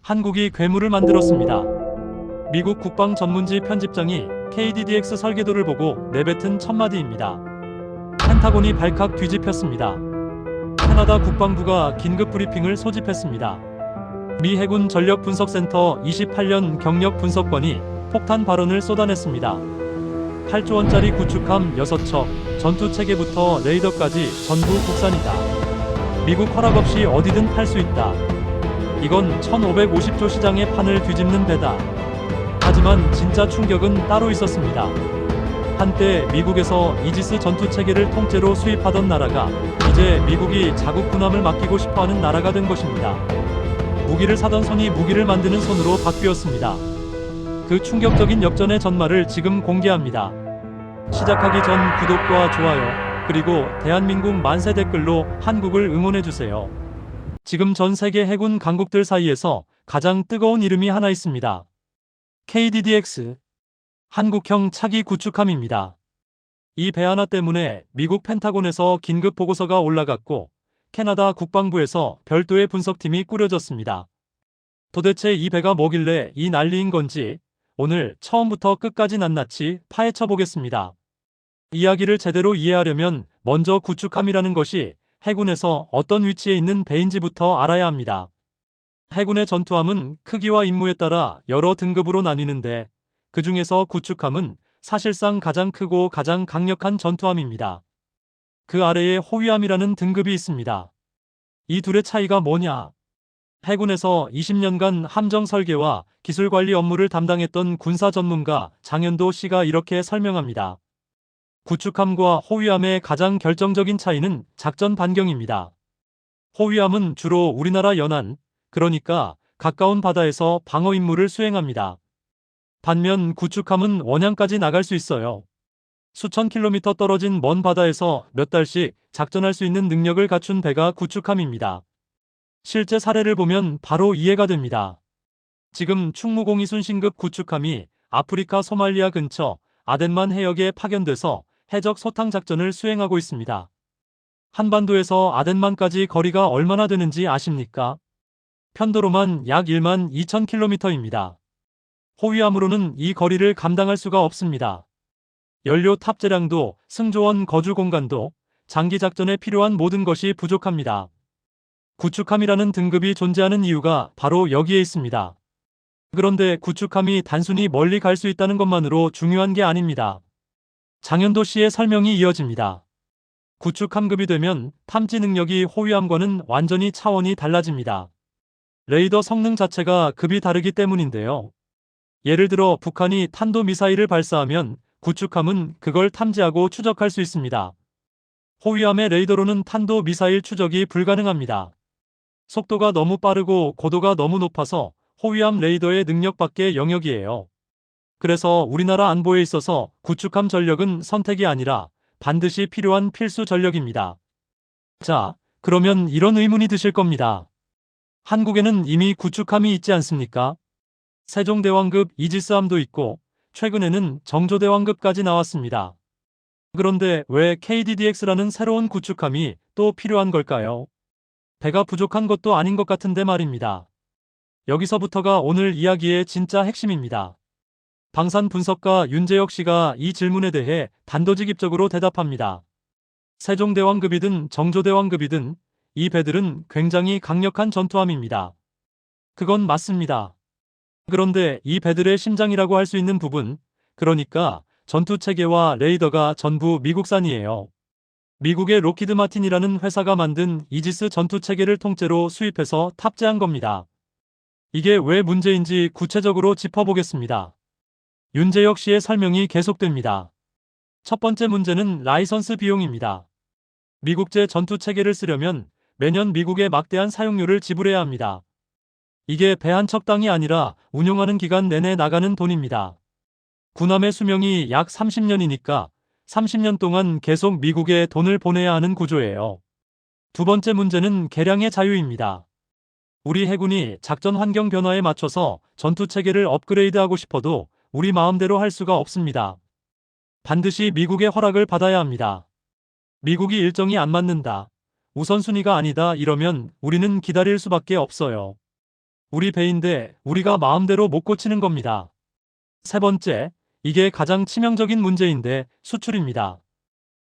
한국이 괴물을 만들었습니다. 미국 국방 전문지 편집장이 KDDX 설계도를 보고 내뱉은 첫마디입니다. 펜타곤이 발칵 뒤집혔습니다. 캐나다 국방부가 긴급 브리핑을 소집했습니다. 미 해군 전력분석센터 28년 경력 분석관이 폭탄 발언을 쏟아냈습니다. 8조 원짜리 구축함 6척, 전투체계부터 레이더까지 전부 국산이다. 미국 허락 없이 어디든 팔 수 있다. 이건 1550조 시장의 판을 뒤집는 배다. 하지만 진짜 충격은 따로 있었습니다. 한때 미국에서 이지스 전투체계를 통째로 수입하던 나라가 이제 미국이 자국 군함을 맡기고 싶어하는 나라가 된 것입니다. 무기를 사던 손이 무기를 만드는 손으로 바뀌었습니다. 그 충격적인 역전의 전말을 지금 공개합니다. 시작하기 전 구독과 좋아요, 그리고 대한민국 만세 댓글로 한국을 응원해주세요. 지금 전 세계 해군 강국들 사이에서 가장 뜨거운 이름이 하나 있습니다. KDDX, 한국형 차기 구축함입니다. 이 배 하나 때문에 미국 펜타곤에서 긴급 보고서가 올라갔고 캐나다 국방부에서 별도의 분석팀이 꾸려졌습니다. 도대체 이 배가 뭐길래 이 난리인 건지 오늘 처음부터 끝까지 낱낱이 파헤쳐 보겠습니다. 이야기를 제대로 이해하려면 먼저 구축함이라는 것이 해군에서 어떤 위치에 있는 배인지부터 알아야 합니다. 해군의 전투함은 크기와 임무에 따라 여러 등급으로 나뉘는데 그 중에서 구축함은 사실상 가장 크고 가장 강력한 전투함입니다. 그 아래에 호위함이라는 등급이 있습니다. 이 둘의 차이가 뭐냐? 해군에서 20년간 함정 설계와 기술 관리 업무를 담당했던 군사 전문가 장현도 씨가 이렇게 설명합니다. 구축함과 호위함의 가장 결정적인 차이는 작전 반경입니다. 호위함은 주로 우리나라 연안, 그러니까 가까운 바다에서 방어 임무를 수행합니다. 반면 구축함은 원양까지 나갈 수 있어요. 수천 킬로미터 떨어진 먼 바다에서 몇 달씩 작전할 수 있는 능력을 갖춘 배가 구축함입니다. 실제 사례를 보면 바로 이해가 됩니다. 지금 충무공이 순신급 구축함이 아프리카 소말리아 근처 아덴만 해역에 파견돼서 해적 소탕 작전을 수행하고 있습니다. 한반도에서 아덴만까지 거리가 얼마나 되는지 아십니까? 편도로만 약 1만 2천 킬로미터입니다. 호위함으로는 이 거리를 감당할 수가 없습니다. 연료 탑재량도 승조원 거주 공간도 장기 작전에 필요한 모든 것이 부족합니다. 구축함이라는 등급이 존재하는 이유가 바로 여기에 있습니다. 그런데 구축함이 단순히 멀리 갈 수 있다는 것만으로 중요한 게 아닙니다. 장현도 씨의 설명이 이어집니다. 구축함급이 되면 탐지 능력이 호위함과는 완전히 차원이 달라집니다. 레이더 성능 자체가 급이 다르기 때문인데요. 예를 들어 북한이 탄도미사일을 발사하면 구축함은 그걸 탐지하고 추적할 수 있습니다. 호위함의 레이더로는 탄도미사일 추적이 불가능합니다. 속도가 너무 빠르고 고도가 너무 높아서 호위함 레이더의 능력 밖의 영역이에요. 그래서 우리나라 안보에 있어서 구축함 전력은 선택이 아니라 반드시 필요한 필수 전력입니다. 자, 그러면 이런 의문이 드실 겁니다. 한국에는 이미 구축함이 있지 않습니까? 세종대왕급 이지스함도 있고 최근에는 정조대왕급까지 나왔습니다. 그런데 왜 KDDX라는 새로운 구축함이 또 필요한 걸까요? 배가 부족한 것도 아닌 것 같은데 말입니다. 여기서부터가 오늘 이야기의 진짜 핵심입니다. 방산 분석가 윤재혁 씨가 이 질문에 대해 단도직입적으로 대답합니다. 세종대왕급이든 정조대왕급이든 이 배들은 굉장히 강력한 전투함입니다. 그건 맞습니다. 그런데 이 배들의 심장이라고 할 수 있는 부분, 그러니까 전투체계와 레이더가 전부 미국산이에요. 미국의 로키드 마틴이라는 회사가 만든 이지스 전투체계를 통째로 수입해서 탑재한 겁니다. 이게 왜 문제인지 구체적으로 짚어보겠습니다. 윤재혁 씨의 설명이 계속됩니다. 첫 번째 문제는 라이선스 비용입니다. 미국제 전투체계를 쓰려면 매년 미국에 막대한 사용료를 지불해야 합니다. 이게 배 한 척당이 아니라 운용하는 기간 내내 나가는 돈입니다. 군함의 수명이 약 30년이니까 30년 동안 계속 미국에 돈을 보내야 하는 구조예요. 두 번째 문제는 개량의 자유입니다. 우리 해군이 작전 환경 변화에 맞춰서 전투체계를 업그레이드하고 싶어도 우리 마음대로 할 수가 없습니다. 반드시 미국의 허락을 받아야 합니다. 미국이 일정이 안 맞는다, 우선순위가 아니다 이러면 우리는 기다릴 수밖에 없어요. 우리 배인데 우리가 마음대로 못 고치는 겁니다. 세 번째, 이게 가장 치명적인 문제인데 수출입니다.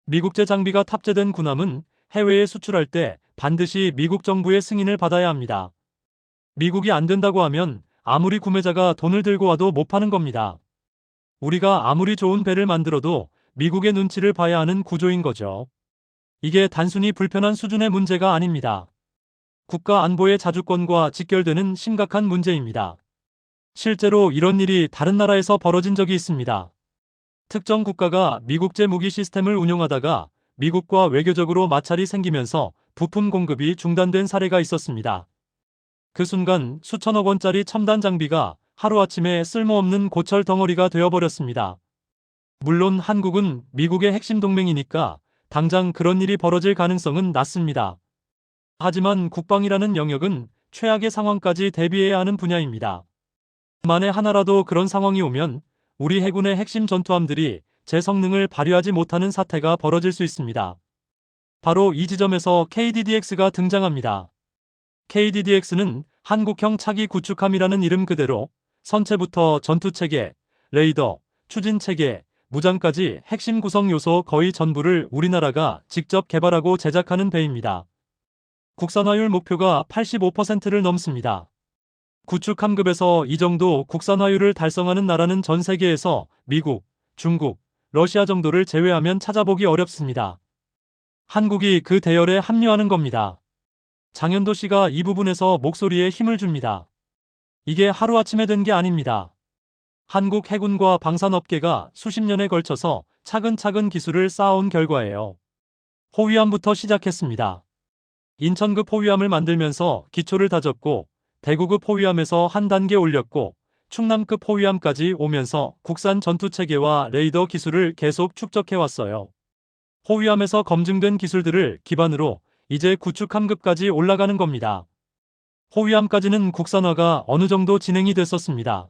미국제 장비가 탑재된 군함은 해외에 수출할 때 반드시 미국 정부의 승인을 받아야 합니다. 미국이 안 된다고 하면 아무리 구매자가 돈을 들고 와도 못 파는 겁니다. 우리가 아무리 좋은 배를 만들어도 미국의 눈치를 봐야 하는 구조인 거죠. 이게 단순히 불편한 수준의 문제가 아닙니다. 국가 안보의 자주권과 직결되는 심각한 문제입니다. 실제로 이런 일이 다른 나라에서 벌어진 적이 있습니다. 특정 국가가 미국제 무기 시스템을 운용하다가 미국과 외교적으로 마찰이 생기면서 부품 공급이 중단된 사례가 있었습니다. 그 순간 수천억 원짜리 첨단 장비가 하루아침에 쓸모없는 고철 덩어리가 되어버렸습니다. 물론 한국은 미국의 핵심 동맹이니까 당장 그런 일이 벌어질 가능성은 낮습니다. 하지만 국방이라는 영역은 최악의 상황까지 대비해야 하는 분야입니다. 만에 하나라도 그런 상황이 오면 우리 해군의 핵심 전투함들이 제 성능을 발휘하지 못하는 사태가 벌어질 수 있습니다. 바로 이 지점에서 KDDX가 등장합니다. KDDX는 한국형 차기 구축함이라는 이름 그대로 선체부터 전투체계, 레이더, 추진체계, 무장까지 핵심 구성 요소 거의 전부를 우리나라가 직접 개발하고 제작하는 배입니다. 국산화율 목표가 85%를 넘습니다. 구축함급에서 이 정도 국산화율을 달성하는 나라는 전 세계에서 미국, 중국, 러시아 정도를 제외하면 찾아보기 어렵습니다. 한국이 그 대열에 합류하는 겁니다. 장현도 씨가 이 부분에서 목소리에 힘을 줍니다. 이게 하루아침에 된 게 아닙니다. 한국 해군과 방산업계가 수십 년에 걸쳐서 차근차근 기술을 쌓아온 결과예요. 호위함부터 시작했습니다. 인천급 호위함을 만들면서 기초를 다졌고 대구급 호위함에서 한 단계 올렸고 충남급 호위함까지 오면서 국산 전투체계와 레이더 기술을 계속 축적해왔어요. 호위함에서 검증된 기술들을 기반으로 이제 구축함급까지 올라가는 겁니다. 호위함까지는 국산화가 어느 정도 진행이 됐었습니다.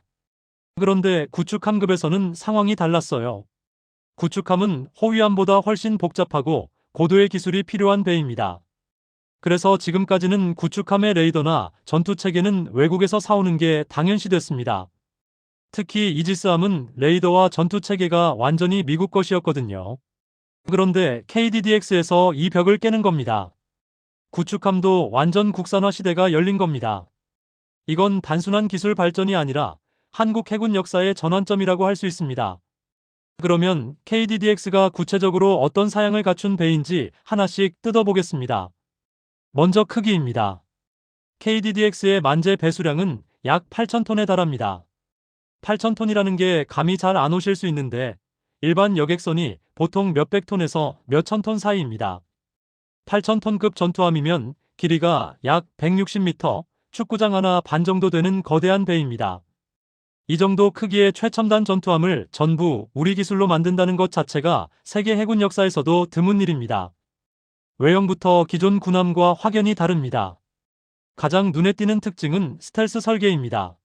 그런데 구축함급에서는 상황이 달랐어요. 구축함은 호위함보다 훨씬 복잡하고 고도의 기술이 필요한 배입니다. 그래서 지금까지는 구축함의 레이더나 전투체계는 외국에서 사오는 게 당연시됐습니다. 특히 이지스함은 레이더와 전투체계가 완전히 미국 것이었거든요. 그런데 KDDX에서 이 벽을 깨는 겁니다. 구축함도 완전 국산화 시대가 열린 겁니다. 이건 단순한 기술 발전이 아니라 한국 해군 역사의 전환점이라고 할 수 있습니다. 그러면 KDDX가 구체적으로 어떤 사양을 갖춘 배인지 하나씩 뜯어보겠습니다. 먼저 크기입니다. KDDX의 만재 배수량은 약 8,000톤에 달합니다. 8,000톤이라는 게 감이 잘 안 오실 수 있는데 일반 여객선이 보통 몇백 톤에서 몇천 톤 사이입니다. 8,000톤급 전투함이면 길이가 약 160m, 축구장 하나 반 정도 되는 거대한 배입니다. 이 정도 크기의 최첨단 전투함을 전부 우리 기술로 만든다는 것 자체가 세계 해군 역사에서도 드문 일입니다. 외형부터 기존 군함과 확연히 다릅니다. 가장 눈에 띄는 특징은 스텔스 설계입니다.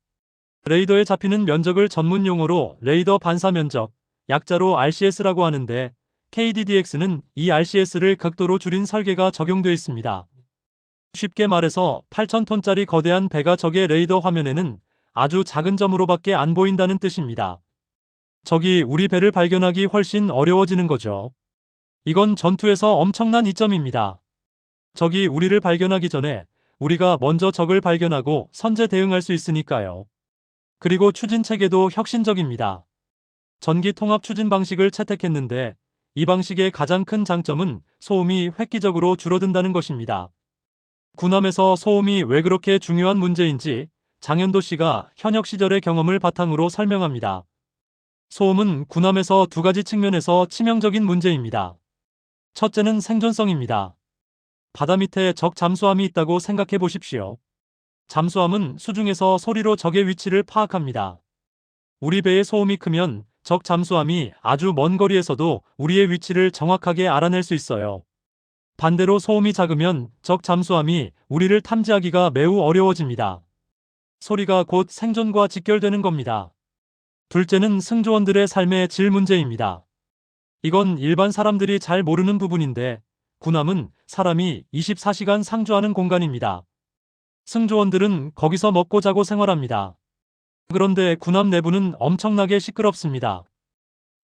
레이더에 잡히는 면적을 전문 용어로 레이더 반사 면적, 약자로 RCS라고 하는데 KDDX는 이 RCS를 극도로 줄인 설계가 적용되어 있습니다. 쉽게 말해서 8,000톤짜리 거대한 배가 적의 레이더 화면에는 아주 작은 점으로밖에 안 보인다는 뜻입니다. 적이 우리 배를 발견하기 훨씬 어려워지는 거죠. 이건 전투에서 엄청난 이점입니다. 적이 우리를 발견하기 전에 우리가 먼저 적을 발견하고 선제 대응할 수 있으니까요. 그리고 추진 체계도 혁신적입니다. 전기 통합 추진 방식을 채택했는데 이 방식의 가장 큰 장점은 소음이 획기적으로 줄어든다는 것입니다. 군함에서 소음이 왜 그렇게 중요한 문제인지 장현도 씨가 현역 시절의 경험을 바탕으로 설명합니다. 소음은 군함에서 두 가지 측면에서 치명적인 문제입니다. 첫째는 생존성입니다. 바다 밑에 적 잠수함이 있다고 생각해 보십시오. 잠수함은 수중에서 소리로 적의 위치를 파악합니다. 우리 배의 소음이 크면 적 잠수함이 아주 먼 거리에서도 우리의 위치를 정확하게 알아낼 수 있어요. 반대로 소음이 작으면 적 잠수함이 우리를 탐지하기가 매우 어려워집니다. 소리가 곧 생존과 직결되는 겁니다. 둘째는 승조원들의 삶의 질 문제입니다. 이건 일반 사람들이 잘 모르는 부분인데 군함은 사람이 24시간 상주하는 공간입니다. 승조원들은 거기서 먹고 자고 생활합니다. 그런데 군함 내부는 엄청나게 시끄럽습니다.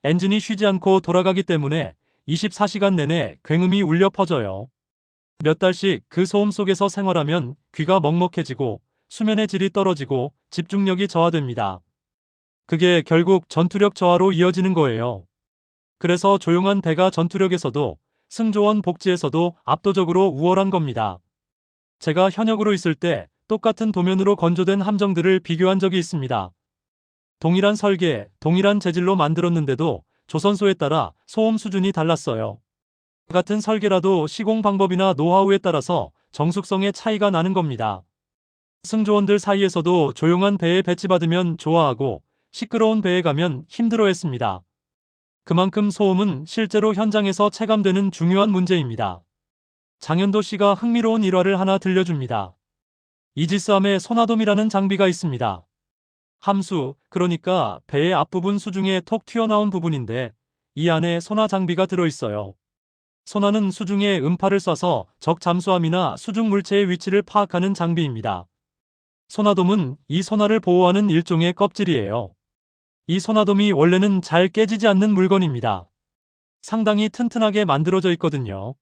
엔진이 쉬지 않고 돌아가기 때문에 24시간 내내 굉음이 울려 퍼져요. 몇 달씩 그 소음 속에서 생활하면 귀가 먹먹해지고 수면의 질이 떨어지고 집중력이 저하됩니다. 그게 결국 전투력 저하로 이어지는 거예요. 그래서 조용한 배가 전투력에서도 승조원 복지에서도 압도적으로 우월한 겁니다. 제가 현역으로 있을 때 똑같은 도면으로 건조된 함정들을 비교한 적이 있습니다. 동일한 설계, 동일한 재질로 만들었는데도 조선소에 따라 소음 수준이 달랐어요. 같은 설계라도 시공 방법이나 노하우에 따라서 정숙성의 차이가 나는 겁니다. 승조원들 사이에서도 조용한 배에 배치받으면 좋아하고 시끄러운 배에 가면 힘들어했습니다. 그만큼 소음은 실제로 현장에서 체감되는 중요한 문제입니다. 장현도 씨가 흥미로운 일화를 하나 들려줍니다. 이지스함에 소나돔이라는 장비가 있습니다. 함수, 그러니까 배의 앞부분 수중에 톡 튀어나온 부분인데 이 안에 소나 장비가 들어있어요. 소나는 수중에 음파를 쏴서 적 잠수함이나 수중 물체의 위치를 파악하는 장비입니다. 소나돔은 이 소나를 보호하는 일종의 껍질이에요. 이 소나돔이 원래는 잘 깨지지 않는 물건입니다. 상당히 튼튼하게 만들어져 있거든요.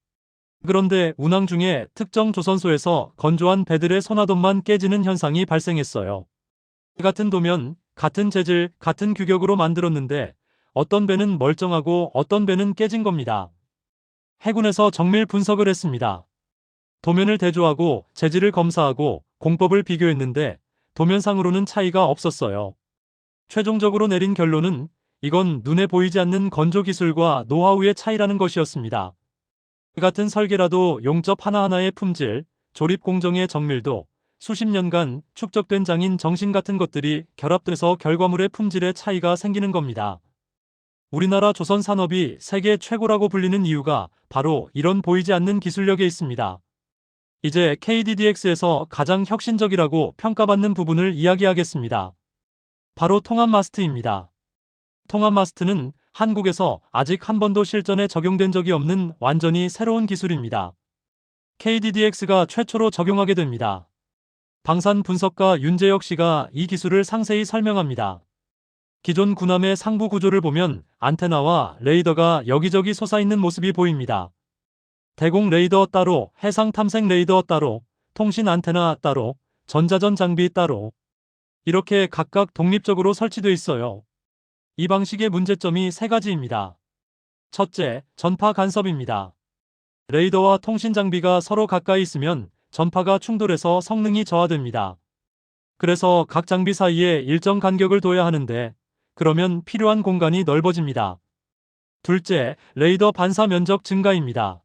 그런데 운항 중에 특정 조선소에서 건조한 배들의 소나돔만 깨지는 현상이 발생했어요. 같은 도면, 같은 재질, 같은 규격으로 만들었는데 어떤 배는 멀쩡하고 어떤 배는 깨진 겁니다. 해군에서 정밀 분석을 했습니다. 도면을 대조하고 재질을 검사하고 공법을 비교했는데 도면상으로는 차이가 없었어요. 최종적으로 내린 결론은 이건 눈에 보이지 않는 건조 기술과 노하우의 차이라는 것이었습니다. 같은 설계라도 용접 하나하나의 품질, 조립 공정의 정밀도, 수십 년간 축적된 장인 정신 같은 것들이 결합돼서 결과물의 품질에 차이가 생기는 겁니다. 우리나라 조선 산업이 세계 최고라고 불리는 이유가 바로 이런 보이지 않는 기술력에 있습니다. 이제 KDDX에서 가장 혁신적이라고 평가받는 부분을 이야기하겠습니다. 바로 통합 마스트입니다. 통합 마스트는 한국에서 아직 한 번도 실전에 적용된 적이 없는 완전히 새로운 기술입니다. KDDX가 최초로 적용하게 됩니다. 방산 분석가 윤재혁 씨가 이 기술을 상세히 설명합니다. 기존 군함의 상부 구조를 보면 안테나와 레이더가 여기저기 솟아있는 모습이 보입니다. 대공 레이더 따로, 해상 탐색 레이더 따로, 통신 안테나 따로, 전자전 장비 따로 이렇게 각각 독립적으로 설치되어 있어요. 이 방식의 문제점이 세 가지입니다. 첫째, 전파 간섭입니다. 레이더와 통신 장비가 서로 가까이 있으면 전파가 충돌해서 성능이 저하됩니다. 그래서 각 장비 사이에 일정 간격을 둬야 하는데 그러면 필요한 공간이 넓어집니다. 둘째, 레이더 반사 면적 증가입니다.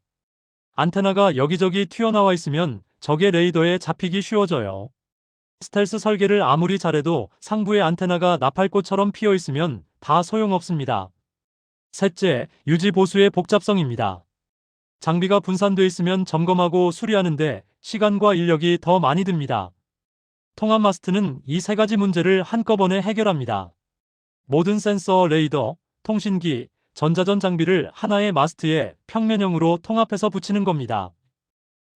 안테나가 여기저기 튀어나와 있으면 적의 레이더에 잡히기 쉬워져요. 스텔스 설계를 아무리 잘해도 상부의 안테나가 나팔꽃처럼 피어 있으면 다 소용없습니다. 셋째, 유지 보수의 복잡성입니다. 장비가 분산돼 있으면 점검하고 수리하는데 시간과 인력이 더 많이 듭니다. 통합 마스트는 이 세 가지 문제를 한꺼번에 해결합니다. 모든 센서, 레이더, 통신기, 전자전 장비를 하나의 마스트에 평면형으로 통합해서 붙이는 겁니다.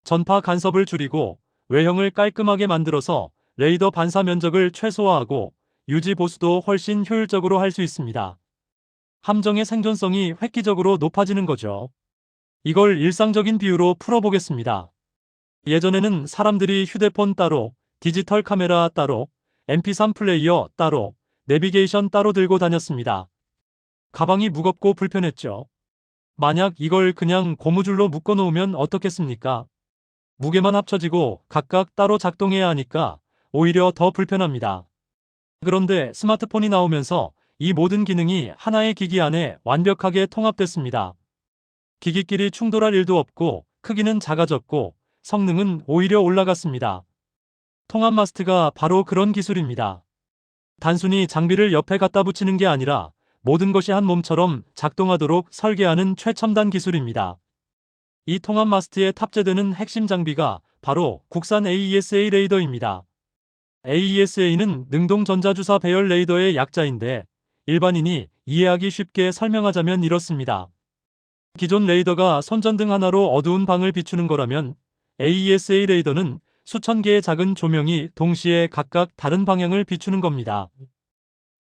전파 간섭을 줄이고 외형을 깔끔하게 만들어서 레이더 반사 면적을 최소화하고 유지 보수도 훨씬 효율적으로 할 수 있습니다. 함정의 생존성이 획기적으로 높아지는 거죠. 이걸 일상적인 비유로 풀어보겠습니다. 예전에는 사람들이 휴대폰 따로, 디지털 카메라 따로, MP3 플레이어 따로, 내비게이션 따로 들고 다녔습니다. 가방이 무겁고 불편했죠. 만약 이걸 그냥 고무줄로 묶어 놓으면 어떻겠습니까? 무게만 합쳐지고 각각 따로 작동해야 하니까 오히려 더 불편합니다. 그런데 스마트폰이 나오면서 이 모든 기능이 하나의 기기 안에 완벽하게 통합됐습니다. 기기끼리 충돌할 일도 없고 크기는 작아졌고 성능은 오히려 올라갔습니다. 통합 마스트가 바로 그런 기술입니다. 단순히 장비를 옆에 갖다 붙이는 게 아니라 모든 것이 한 몸처럼 작동하도록 설계하는 최첨단 기술입니다. 이 통합 마스트에 탑재되는 핵심 장비가 바로 국산 AESA 레이더입니다. AESA는 능동 전자주사 배열 레이더의 약자인데 일반인이 이해하기 쉽게 설명하자면 이렇습니다. 기존 레이더가 손전등 하나로 어두운 방을 비추는 거라면 AESA 레이더는 수천 개의 작은 조명이 동시에 각각 다른 방향을 비추는 겁니다.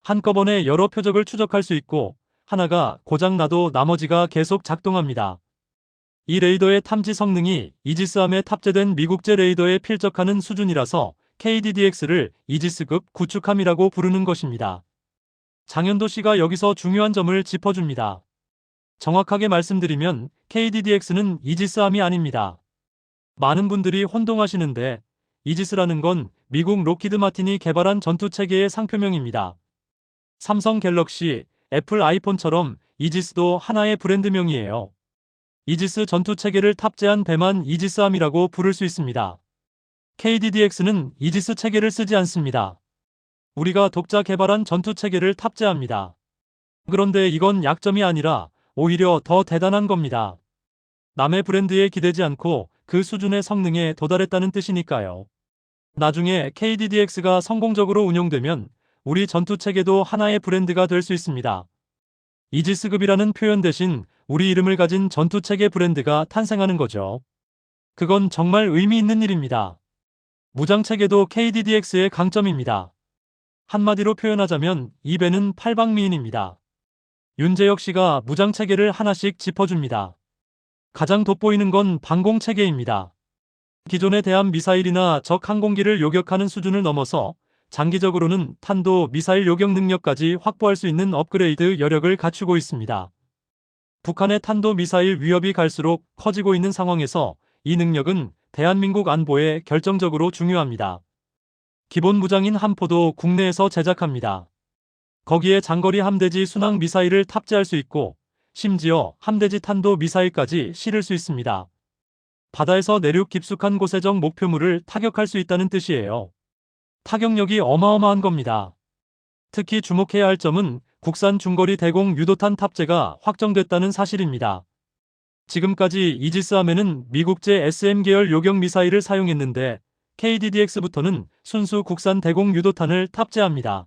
한꺼번에 여러 표적을 추적할 수 있고 하나가 고장 나도 나머지가 계속 작동합니다. 이 레이더의 탐지 성능이 이지스함에 탑재된 미국제 레이더에 필적하는 수준이라서 KDDX를 이지스급 구축함이라고 부르는 것입니다. 장현도 씨가 여기서 중요한 점을 짚어줍니다. 정확하게 말씀드리면 KDDX는 이지스함이 아닙니다. 많은 분들이 혼동하시는데 이지스라는 건 미국 로키드 마틴이 개발한 전투체계의 상표명입니다. 삼성 갤럭시, 애플 아이폰처럼 이지스도 하나의 브랜드명이에요. 이지스 전투체계를 탑재한 배만 이지스함이라고 부를 수 있습니다. KDDX는 이지스 체계를 쓰지 않습니다. 우리가 독자 개발한 전투체계를 탑재합니다. 그런데 이건 약점이 아니라 오히려 더 대단한 겁니다. 남의 브랜드에 기대지 않고 그 수준의 성능에 도달했다는 뜻이니까요. 나중에 KDDX가 성공적으로 운용되면 우리 전투체계도 하나의 브랜드가 될 수 있습니다. 이지스급이라는 표현 대신 우리 이름을 가진 전투체계 브랜드가 탄생하는 거죠. 그건 정말 의미 있는 일입니다. 무장체계도 KDDX의 강점입니다. 한마디로 표현하자면 이 배는 팔방미인입니다. 윤재혁 씨가 무장체계를 하나씩 짚어줍니다. 가장 돋보이는 건 방공체계입니다. 기존의 대함 미사일이나 적 항공기를 요격하는 수준을 넘어서 장기적으로는 탄도 미사일 요격 능력까지 확보할 수 있는 업그레이드 여력을 갖추고 있습니다. 북한의 탄도 미사일 위협이 갈수록 커지고 있는 상황에서 이 능력은 대한민국 안보에 결정적으로 중요합니다. 기본 무장인 함포도 국내에서 제작합니다. 거기에 장거리 함대지 순항 미사일을 탑재할 수 있고 심지어 함대지 탄도 미사일까지 실을 수 있습니다. 바다에서 내륙 깊숙한 곳의 적 목표물을 타격할 수 있다는 뜻이에요. 타격력이 어마어마한 겁니다. 특히 주목해야 할 점은 국산 중거리 대공 유도탄 탑재가 확정됐다는 사실입니다. 지금까지 이지스함에는 미국제 SM 계열 요격 미사일을 사용했는데 KDDX부터는 순수 국산 대공 유도탄을 탑재합니다.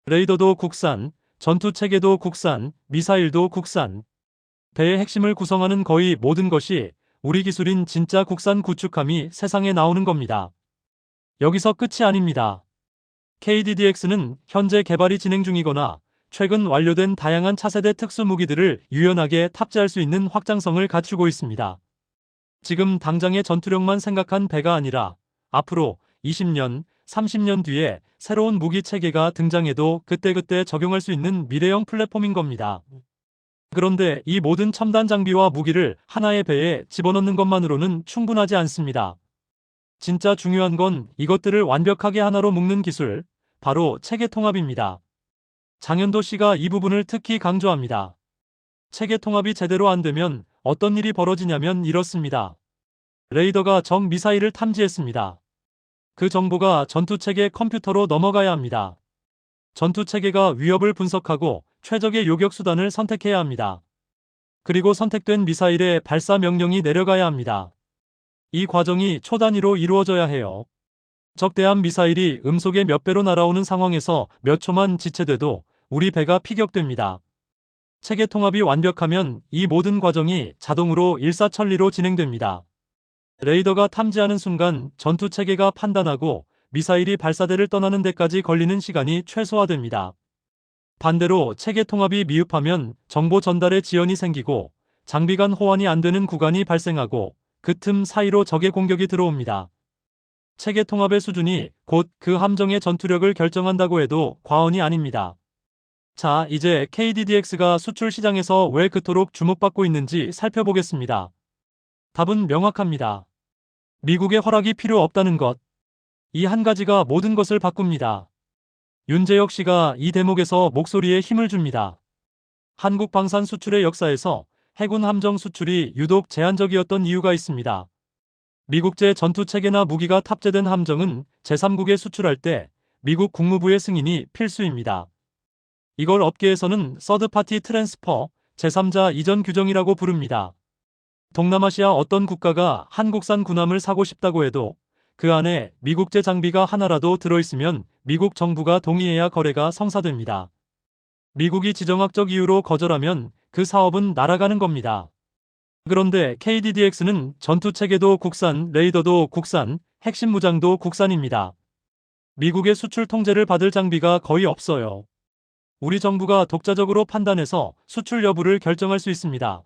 레이더도 국산, 전투체계도 국산, 미사일도 국산. 배의 핵심을 구성하는 거의 모든 것이 우리 기술인 진짜 국산 구축함이 세상에 나오는 겁니다. 여기서 끝이 아닙니다. KDDX는 현재 개발이 진행 중이거나 최근 완료된 다양한 차세대 특수 무기들을 유연하게 탑재할 수 있는 확장성을 갖추고 있습니다. 지금 당장의 전투력만 생각한 배가 아니라 앞으로 20년, 30년 뒤에 새로운 무기 체계가 등장해도 그때그때 적용할 수 있는 미래형 플랫폼인 겁니다. 그런데 이 모든 첨단 장비와 무기를 하나의 배에 집어넣는 것만으로는 충분하지 않습니다. 진짜 중요한 건 이것들을 완벽하게 하나로 묶는 기술, 바로 체계 통합입니다. 장현도 씨가 이 부분을 특히 강조합니다. 체계 통합이 제대로 안 되면 어떤 일이 벌어지냐면 이렇습니다. 레이더가 적 미사일을 탐지했습니다. 그 정보가 전투체계 컴퓨터로 넘어가야 합니다. 전투체계가 위협을 분석하고 최적의 요격 수단을 선택해야 합니다. 그리고 선택된 미사일의 발사 명령이 내려가야 합니다. 이 과정이 초단위로 이루어져야 해요. 적대함 미사일이 음속의 몇 배로 날아오는 상황에서 몇 초만 지체돼도 우리 배가 피격됩니다. 체계 통합이 완벽하면 이 모든 과정이 자동으로 일사천리로 진행됩니다. 레이더가 탐지하는 순간 전투체계가 판단하고 미사일이 발사대를 떠나는 데까지 걸리는 시간이 최소화됩니다. 반대로 체계 통합이 미흡하면 정보 전달에 지연이 생기고 장비 간 호환이 안 되는 구간이 발생하고 그 틈 사이로 적의 공격이 들어옵니다. 체계 통합의 수준이 곧 그 함정의 전투력을 결정한다고 해도 과언이 아닙니다. 자, 이제 KDDX가 수출 시장에서 왜 그토록 주목받고 있는지 살펴보겠습니다. 답은 명확합니다. 미국의 허락이 필요 없다는 것. 이 한 가지가 모든 것을 바꿉니다. 윤재혁 씨가 이 대목에서 목소리에 힘을 줍니다. 한국 방산 수출의 역사에서 해군 함정 수출이 유독 제한적이었던 이유가 있습니다. 미국제 전투체계나 무기가 탑재된 함정은 제3국에 수출할 때 미국 국무부의 승인이 필수입니다. 이걸 업계에서는 서드파티 트랜스퍼, 제3자 이전 규정이라고 부릅니다. 동남아시아 어떤 국가가 한국산 군함을 사고 싶다고 해도 그 안에 미국제 장비가 하나라도 들어있으면 미국 정부가 동의해야 거래가 성사됩니다. 미국이 지정학적 이유로 거절하면 그 사업은 날아가는 겁니다. 그런데 KDDX는 전투체계도 국산, 레이더도 국산, 핵심 무장도 국산입니다. 미국의 수출 통제를 받을 장비가 거의 없어요. 우리 정부가 독자적으로 판단해서 수출 여부를 결정할 수 있습니다.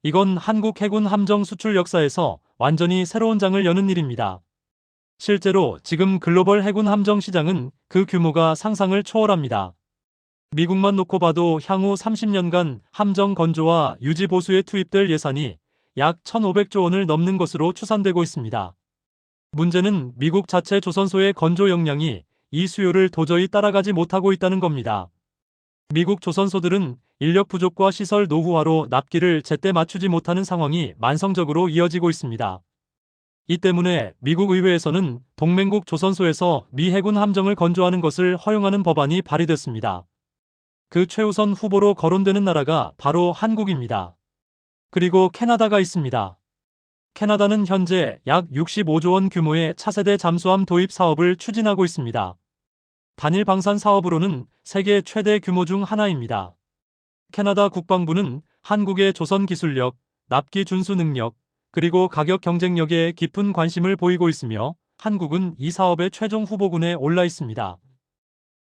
이건 한국 해군 함정 수출 역사에서 완전히 새로운 장을 여는 일입니다. 실제로 지금 글로벌 해군 함정 시장은 그 규모가 상상을 초월합니다. 미국만 놓고 봐도 향후 30년간 함정 건조와 유지 보수에 투입될 예산이 약 1,500조 원을 넘는 것으로 추산되고 있습니다. 문제는 미국 자체 조선소의 건조 역량이 이 수요를 도저히 따라가지 못하고 있다는 겁니다. 미국 조선소들은 인력 부족과 시설 노후화로 납기를 제때 맞추지 못하는 상황이 만성적으로 이어지고 있습니다. 이 때문에 미국 의회에서는 동맹국 조선소에서 미 해군 함정을 건조하는 것을 허용하는 법안이 발의됐습니다. 그 최우선 후보로 거론되는 나라가 바로 한국입니다. 그리고 캐나다가 있습니다. 캐나다는 현재 약 65조 원 규모의 차세대 잠수함 도입 사업을 추진하고 있습니다. 단일 방산 사업으로는 세계 최대 규모 중 하나입니다. 캐나다 국방부는 한국의 조선 기술력, 납기 준수 능력, 그리고 가격 경쟁력에 깊은 관심을 보이고 있으며 한국은 이 사업의 최종 후보군에 올라 있습니다.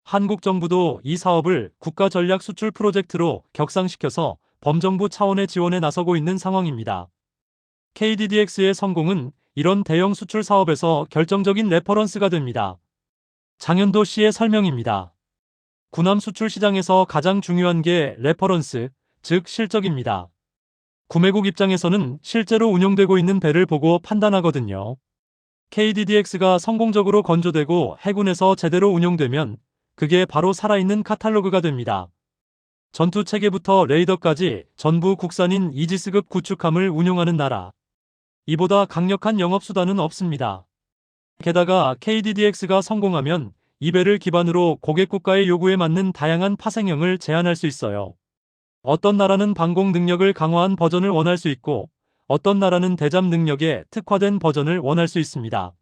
한국 정부도 이 사업을 국가 전략 수출 프로젝트로 격상시켜서 범정부 차원의 지원에 나서고 있는 상황입니다. KDDX의 성공은 이런 대형 수출 사업에서 결정적인 레퍼런스가 됩니다. 장현도 씨의 설명입니다. 군함 수출 시장에서 가장 중요한 게 레퍼런스, 즉 실적입니다. 구매국 입장에서는 실제로 운용되고 있는 배를 보고 판단하거든요. KDDX가 성공적으로 건조되고 해군에서 제대로 운용되면 그게 바로 살아있는 카탈로그가 됩니다. 전투 체계부터 레이더까지 전부 국산인 이지스급 구축함을 운용하는 나라. 이보다 강력한 영업수단은 없습니다. 게다가 KDDX가 성공하면 이 배를 기반으로 고객 국가의 요구에 맞는 다양한 파생형을 제안할 수 있어요. 어떤 나라는 방공 능력을 강화한 버전을 원할 수 있고 어떤 나라는 대잠 능력에 특화된 버전을 원할 수 있습니다.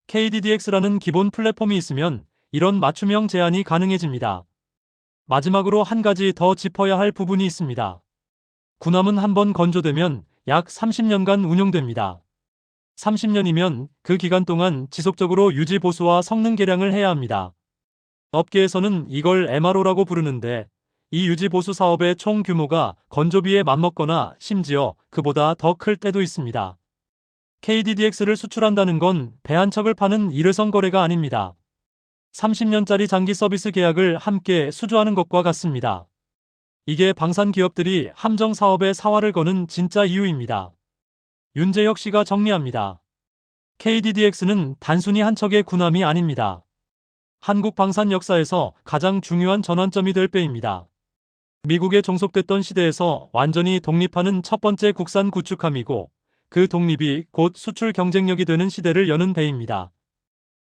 KDDX라는 기본 플랫폼이 있으면 이런 맞춤형 제안이 가능해집니다. 마지막으로 한 가지 더 짚어야 할 부분이 있습니다. 군함은 한번 건조되면 약 30년간 운용됩니다. 30년이면 그 기간 동안 지속적으로 유지 보수와 성능 개량을 해야 합니다. 업계에서는 이걸 MRO라고 부르는데 이 유지 보수 사업의 총 규모가 건조비에 맞먹거나 심지어 그보다 더 클 때도 있습니다. KDDX를 수출한다는 건 배 한 척을 파는 일회성 거래가 아닙니다. 30년짜리 장기 서비스 계약을 함께 수주하는 것과 같습니다. 이게 방산 기업들이 함정 사업에 사활을 거는 진짜 이유입니다. 윤재혁 씨가 정리합니다. KDDX는 단순히 한 척의 군함이 아닙니다. 한국 방산 역사에서 가장 중요한 전환점이 될 배입니다. 미국에 종속됐던 시대에서 완전히 독립하는 첫 번째 국산 구축함이고 그 독립이 곧 수출 경쟁력이 되는 시대를 여는 배입니다.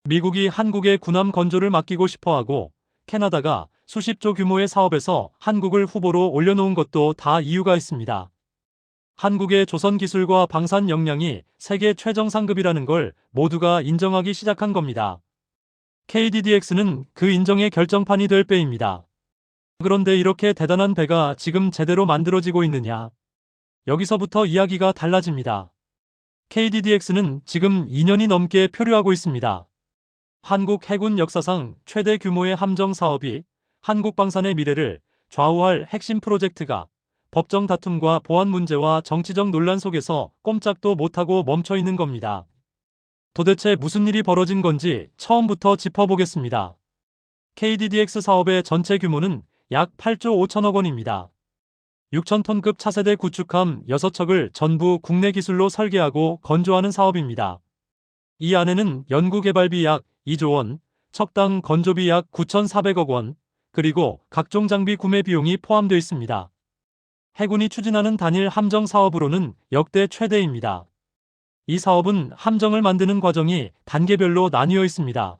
미국이 한국의 군함 건조를 맡기고 싶어하고 캐나다가 수십조 규모의 사업에서 한국을 후보로 올려놓은 것도 다 이유가 있습니다. 한국의 조선 기술과 방산 역량이 세계 최정상급이라는 걸 모두가 인정하기 시작한 겁니다. KDDX는 그 인정의 결정판이 될 배입니다. 그런데 이렇게 대단한 배가 지금 제대로 만들어지고 있느냐? 여기서부터 이야기가 달라집니다. KDDX는 지금 2년이 넘게 표류하고 있습니다. 한국 해군 역사상 최대 규모의 함정 사업이 한국 방산의 미래를 좌우할 핵심 프로젝트가 법정 다툼과 보안 문제와 정치적 논란 속에서 꼼짝도 못하고 멈춰 있는 겁니다. 도대체 무슨 일이 벌어진 건지 처음부터 짚어보겠습니다. KDDX 사업의 전체 규모는 약 8조 5천억 원입니다. 6,000톤급 차세대 구축함 6척을 전부 국내 기술로 설계하고 건조하는 사업입니다. 이 안에는 연구개발비 약 2조 원, 척당 건조비 약 9,400억 원, 그리고 각종 장비 구매 비용이 포함되어 있습니다. 해군이 추진하는 단일 함정 사업으로는 역대 최대입니다. 이 사업은 함정을 만드는 과정이 단계별로 나뉘어 있습니다.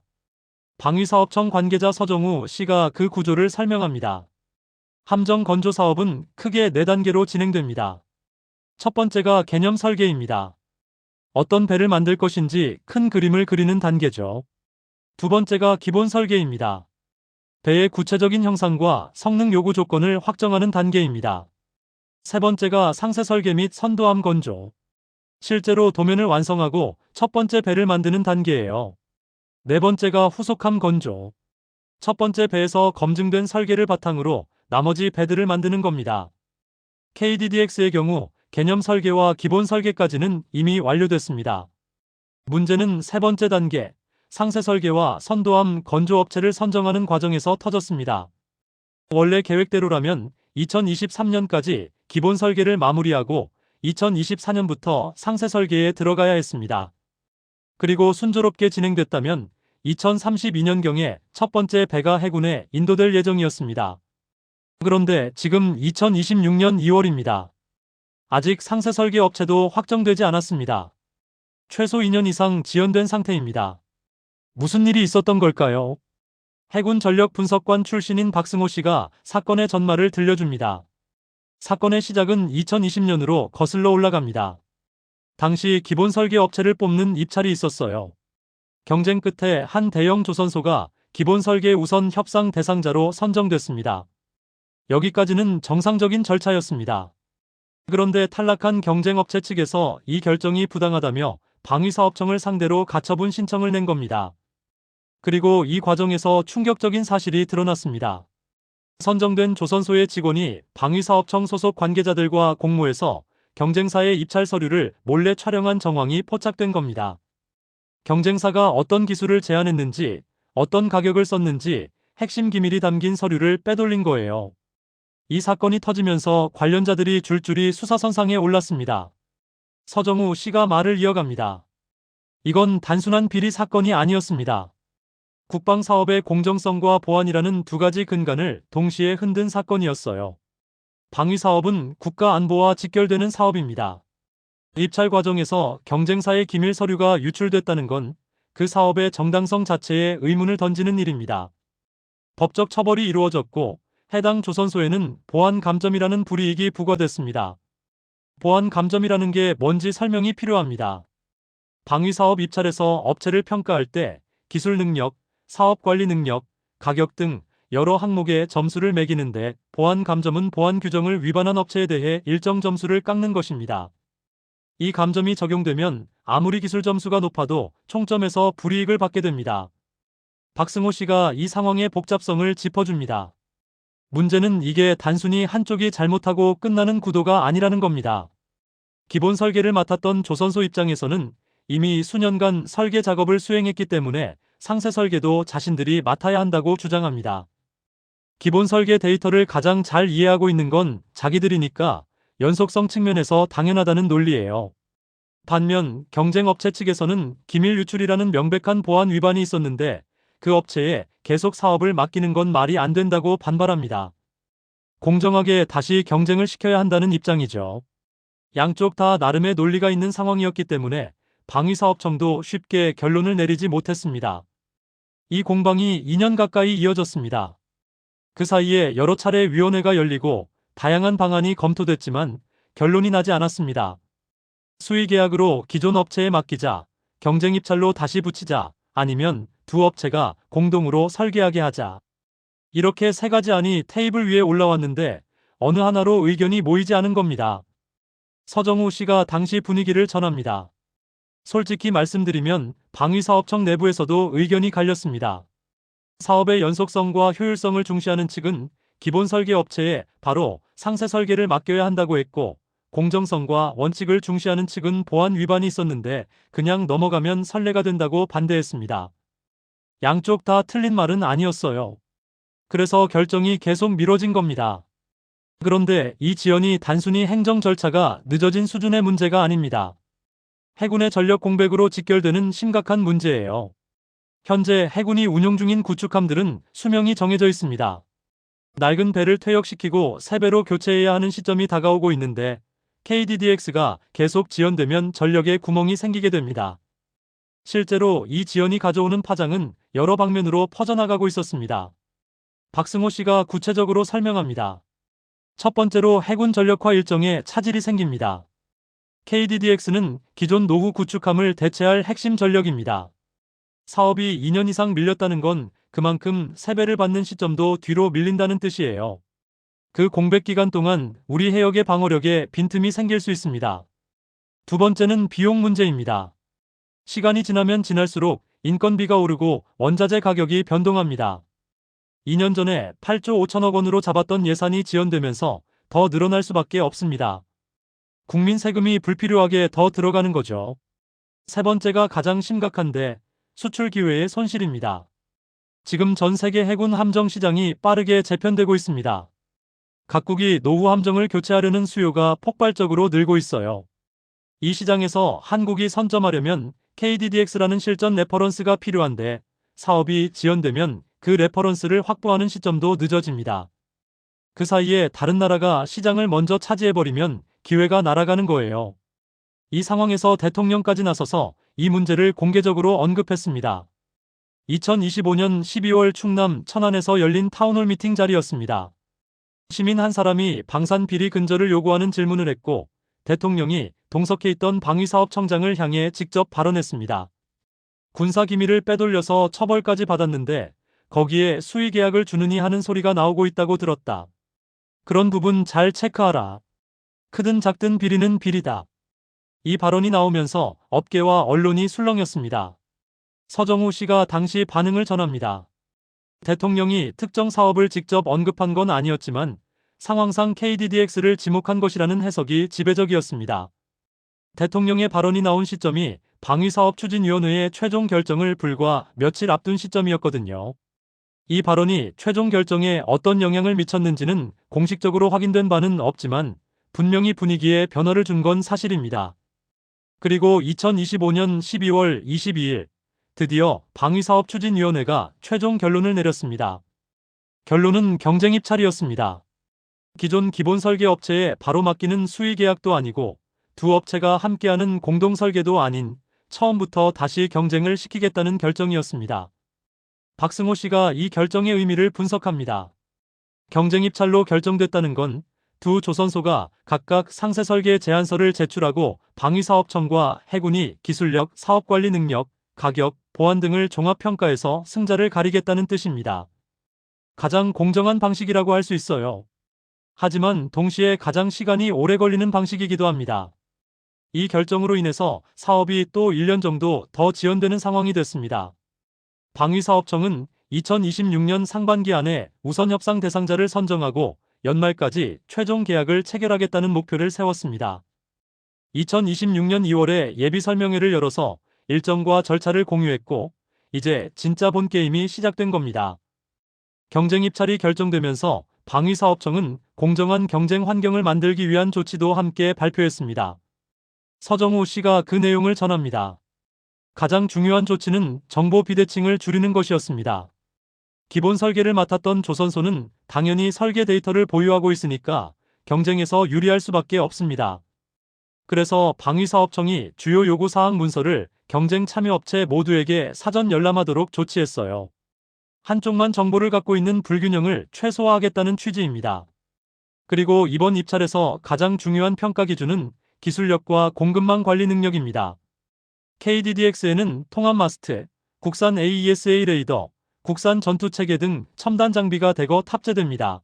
방위사업청 관계자 서정우 씨가 그 구조를 설명합니다. 함정 건조 사업은 크게 4단계로 진행됩니다. 첫 번째가 개념 설계입니다. 어떤 배를 만들 것인지 큰 그림을 그리는 단계죠. 두 번째가 기본 설계입니다. 배의 구체적인 형상과 성능 요구 조건을 확정하는 단계입니다. 세 번째가 상세 설계 및 선도암 건조. 실제로 도면을 완성하고 첫 번째 배를 만드는 단계예요. 네 번째가 후속함 건조. 첫 번째 배에서 검증된 설계를 바탕으로 나머지 배들을 만드는 겁니다. KDDX의 경우 개념 설계와 기본 설계까지는 이미 완료됐습니다. 문제는 세 번째 단계, 상세 설계와 선도함 건조 업체를 선정하는 과정에서 터졌습니다. 원래 계획대로라면 2023년까지 기본 설계를 마무리하고 2024년부터 상세 설계에 들어가야 했습니다. 그리고 순조롭게 진행됐다면 2032년경에 첫 번째 배가 해군에 인도될 예정이었습니다. 그런데 지금 2026년 2월입니다. 아직 상세 설계 업체도 확정되지 않았습니다. 최소 2년 이상 지연된 상태입니다. 무슨 일이 있었던 걸까요? 해군 전력 분석관 출신인 박승호 씨가 사건의 전말을 들려줍니다. 사건의 시작은 2020년으로 거슬러 올라갑니다. 당시 기본 설계 업체를 뽑는 입찰이 있었어요. 경쟁 끝에 한 대형 조선소가 기본 설계 우선 협상 대상자로 선정됐습니다. 여기까지는 정상적인 절차였습니다. 그런데 탈락한 경쟁업체 측에서 이 결정이 부당하다며 방위사업청을 상대로 가처분 신청을 낸 겁니다. 그리고 이 과정에서 충격적인 사실이 드러났습니다. 선정된 조선소의 직원이 방위사업청 소속 관계자들과 공모해서 경쟁사의 입찰 서류를 몰래 촬영한 정황이 포착된 겁니다. 경쟁사가 어떤 기술을 제안했는지, 어떤 가격을 썼는지 핵심 기밀이 담긴 서류를 빼돌린 거예요. 이 사건이 터지면서 관련자들이 줄줄이 수사선상에 올랐습니다. 서정우 씨가 말을 이어갑니다. 이건 단순한 비리 사건이 아니었습니다. 국방사업의 공정성과 보안이라는 두 가지 근간을 동시에 흔든 사건이었어요. 방위사업은 국가 안보와 직결되는 사업입니다. 입찰 과정에서 경쟁사의 기밀 서류가 유출됐다는 건 그 사업의 정당성 자체에 의문을 던지는 일입니다. 법적 처벌이 이루어졌고 해당 조선소에는 보안 감점이라는 불이익이 부과됐습니다. 보안 감점이라는 게 뭔지 설명이 필요합니다. 방위사업 입찰에서 업체를 평가할 때 기술 능력, 사업 관리 능력, 가격 등 여러 항목의 점수를 매기는데 보안 감점은 보안 규정을 위반한 업체에 대해 일정 점수를 깎는 것입니다. 이 감점이 적용되면 아무리 기술 점수가 높아도 총점에서 불이익을 받게 됩니다. 박승호 씨가 이 상황의 복잡성을 짚어줍니다. 문제는 이게 단순히 한쪽이 잘못하고 끝나는 구도가 아니라는 겁니다. 기본 설계를 맡았던 조선소 입장에서는 이미 수년간 설계 작업을 수행했기 때문에 상세 설계도 자신들이 맡아야 한다고 주장합니다. 기본 설계 데이터를 가장 잘 이해하고 있는 건 자기들이니까 연속성 측면에서 당연하다는 논리예요. 반면 경쟁업체 측에서는 기밀 유출이라는 명백한 보안 위반이 있었는데 그 업체에 계속 사업을 맡기는 건 말이 안 된다고 반발합니다. 공정하게 다시 경쟁을 시켜야 한다는 입장이죠. 양쪽 다 나름의 논리가 있는 상황이었기 때문에 방위사업청도 쉽게 결론을 내리지 못했습니다. 이 공방이 2년 가까이 이어졌습니다. 그 사이에 여러 차례 위원회가 열리고 다양한 방안이 검토됐지만 결론이 나지 않았습니다. 수의계약으로 기존 업체에 맡기자, 경쟁 입찰로 다시 붙이자, 아니면 두 업체가 공동으로 설계하게 하자. 이렇게 세 가지 안이 테이블 위에 올라왔는데 어느 하나로 의견이 모이지 않은 겁니다. 서정우 씨가 당시 분위기를 전합니다. 솔직히 말씀드리면 방위사업청 내부에서도 의견이 갈렸습니다. 사업의 연속성과 효율성을 중시하는 측은 기본 설계 업체에 바로 상세 설계를 맡겨야 한다고 했고, 공정성과 원칙을 중시하는 측은 보안 위반이 있었는데 그냥 넘어가면 선례가 된다고 반대했습니다. 양쪽 다 틀린 말은 아니었어요. 그래서 결정이 계속 미뤄진 겁니다. 그런데 이 지연이 단순히 행정 절차가 늦어진 수준의 문제가 아닙니다. 해군의 전력 공백으로 직결되는 심각한 문제예요. 현재 해군이 운용 중인 구축함들은 수명이 정해져 있습니다. 낡은 배를 퇴역시키고 새 배로 교체해야 하는 시점이 다가오고 있는데 KDDX가 계속 지연되면 전력에 구멍이 생기게 됩니다. 실제로 이 지연이 가져오는 파장은 여러 방면으로 퍼져나가고 있었습니다. 박승호 씨가 구체적으로 설명합니다. 첫 번째로 해군 전력화 일정에 차질이 생깁니다. KDDX는 기존 노후 구축함을 대체할 핵심 전력입니다. 사업이 2년 이상 밀렸다는 건 그만큼 세배를 받는 시점도 뒤로 밀린다는 뜻이에요. 그 공백 기간 동안 우리 해역의 방어력에 빈틈이 생길 수 있습니다. 두 번째는 비용 문제입니다. 시간이 지나면 지날수록 인건비가 오르고 원자재 가격이 변동합니다. 2년 전에 8조 5천억 원으로 잡았던 예산이 지연되면서 더 늘어날 수밖에 없습니다. 국민 세금이 불필요하게 더 들어가는 거죠. 세 번째가 가장 심각한데 수출 기회의 손실입니다. 지금 전 세계 해군 함정 시장이 빠르게 재편되고 있습니다. 각국이 노후 함정을 교체하려는 수요가 폭발적으로 늘고 있어요. 이 시장에서 한국이 선점하려면 KDDX라는 실전 레퍼런스가 필요한데 사업이 지연되면 그 레퍼런스를 확보하는 시점도 늦어집니다. 그 사이에 다른 나라가 시장을 먼저 차지해버리면 기회가 날아가는 거예요. 이 상황에서 대통령까지 나서서 이 문제를 공개적으로 언급했습니다. 2025년 12월 충남 천안에서 열린 타운홀 미팅 자리였습니다. 시민 한 사람이 방산 비리 근절을 요구하는 질문을 했고 대통령이 동석해 있던 방위사업청장을 향해 직접 발언했습니다. 군사 기밀을 빼돌려서 처벌까지 받았는데 거기에 수의 계약을 주느니 하는 소리가 나오고 있다고 들었다. 그런 부분 잘 체크하라. 크든 작든 비리는 비리다. 이 발언이 나오면서 업계와 언론이 술렁였습니다. 서정우 씨가 당시 반응을 전합니다. 대통령이 특정 사업을 직접 언급한 건 아니었지만 상황상 KDDX를 지목한 것이라는 해석이 지배적이었습니다. 대통령의 발언이 나온 시점이 방위사업추진위원회의 최종 결정을 불과 며칠 앞둔 시점이었거든요. 이 발언이 최종 결정에 어떤 영향을 미쳤는지는 공식적으로 확인된 바는 없지만 분명히 분위기에 변화를 준 건 사실입니다. 그리고 2025년 12월 22일 드디어 방위사업추진위원회가 최종 결론을 내렸습니다. 결론은 경쟁 입찰이었습니다. 기존 기본 설계 업체에 바로 맡기는 수의 계약도 아니고 두 업체가 함께하는 공동 설계도 아닌 처음부터 다시 경쟁을 시키겠다는 결정이었습니다. 박승호 씨가 이 결정의 의미를 분석합니다. 경쟁 입찰로 결정됐다는 건 두 조선소가 각각 상세 설계 제안서를 제출하고 방위사업청과 해군이 기술력, 사업관리 능력, 가격, 보안 등을 종합평가해서 승자를 가리겠다는 뜻입니다. 가장 공정한 방식이라고 할 수 있어요. 하지만 동시에 가장 시간이 오래 걸리는 방식이기도 합니다. 이 결정으로 인해서 사업이 또 1년 정도 더 지연되는 상황이 됐습니다. 방위사업청은 2026년 상반기 안에 우선 협상 대상자를 선정하고 연말까지 최종 계약을 체결하겠다는 목표를 세웠습니다. 2026년 2월에 예비 설명회를 열어서 일정과 절차를 공유했고 이제 진짜 본 게임이 시작된 겁니다. 경쟁 입찰이 결정되면서 방위사업청은 공정한 경쟁 환경을 만들기 위한 조치도 함께 발표했습니다. 서정우 씨가 그 내용을 전합니다. 가장 중요한 조치는 정보 비대칭을 줄이는 것이었습니다. 기본 설계를 맡았던 조선소는 당연히 설계 데이터를 보유하고 있으니까 경쟁에서 유리할 수밖에 없습니다. 그래서 방위사업청이 주요 요구사항 문서를 경쟁 참여업체 모두에게 사전 열람하도록 조치했어요. 한쪽만 정보를 갖고 있는 불균형을 최소화하겠다는 취지입니다. 그리고 이번 입찰에서 가장 중요한 평가 기준은 기술력과 공급망 관리 능력입니다. KDDX에는 통합 마스트, 국산 AESA 레이더, 국산 전투체계 등 첨단 장비가 대거 탑재됩니다.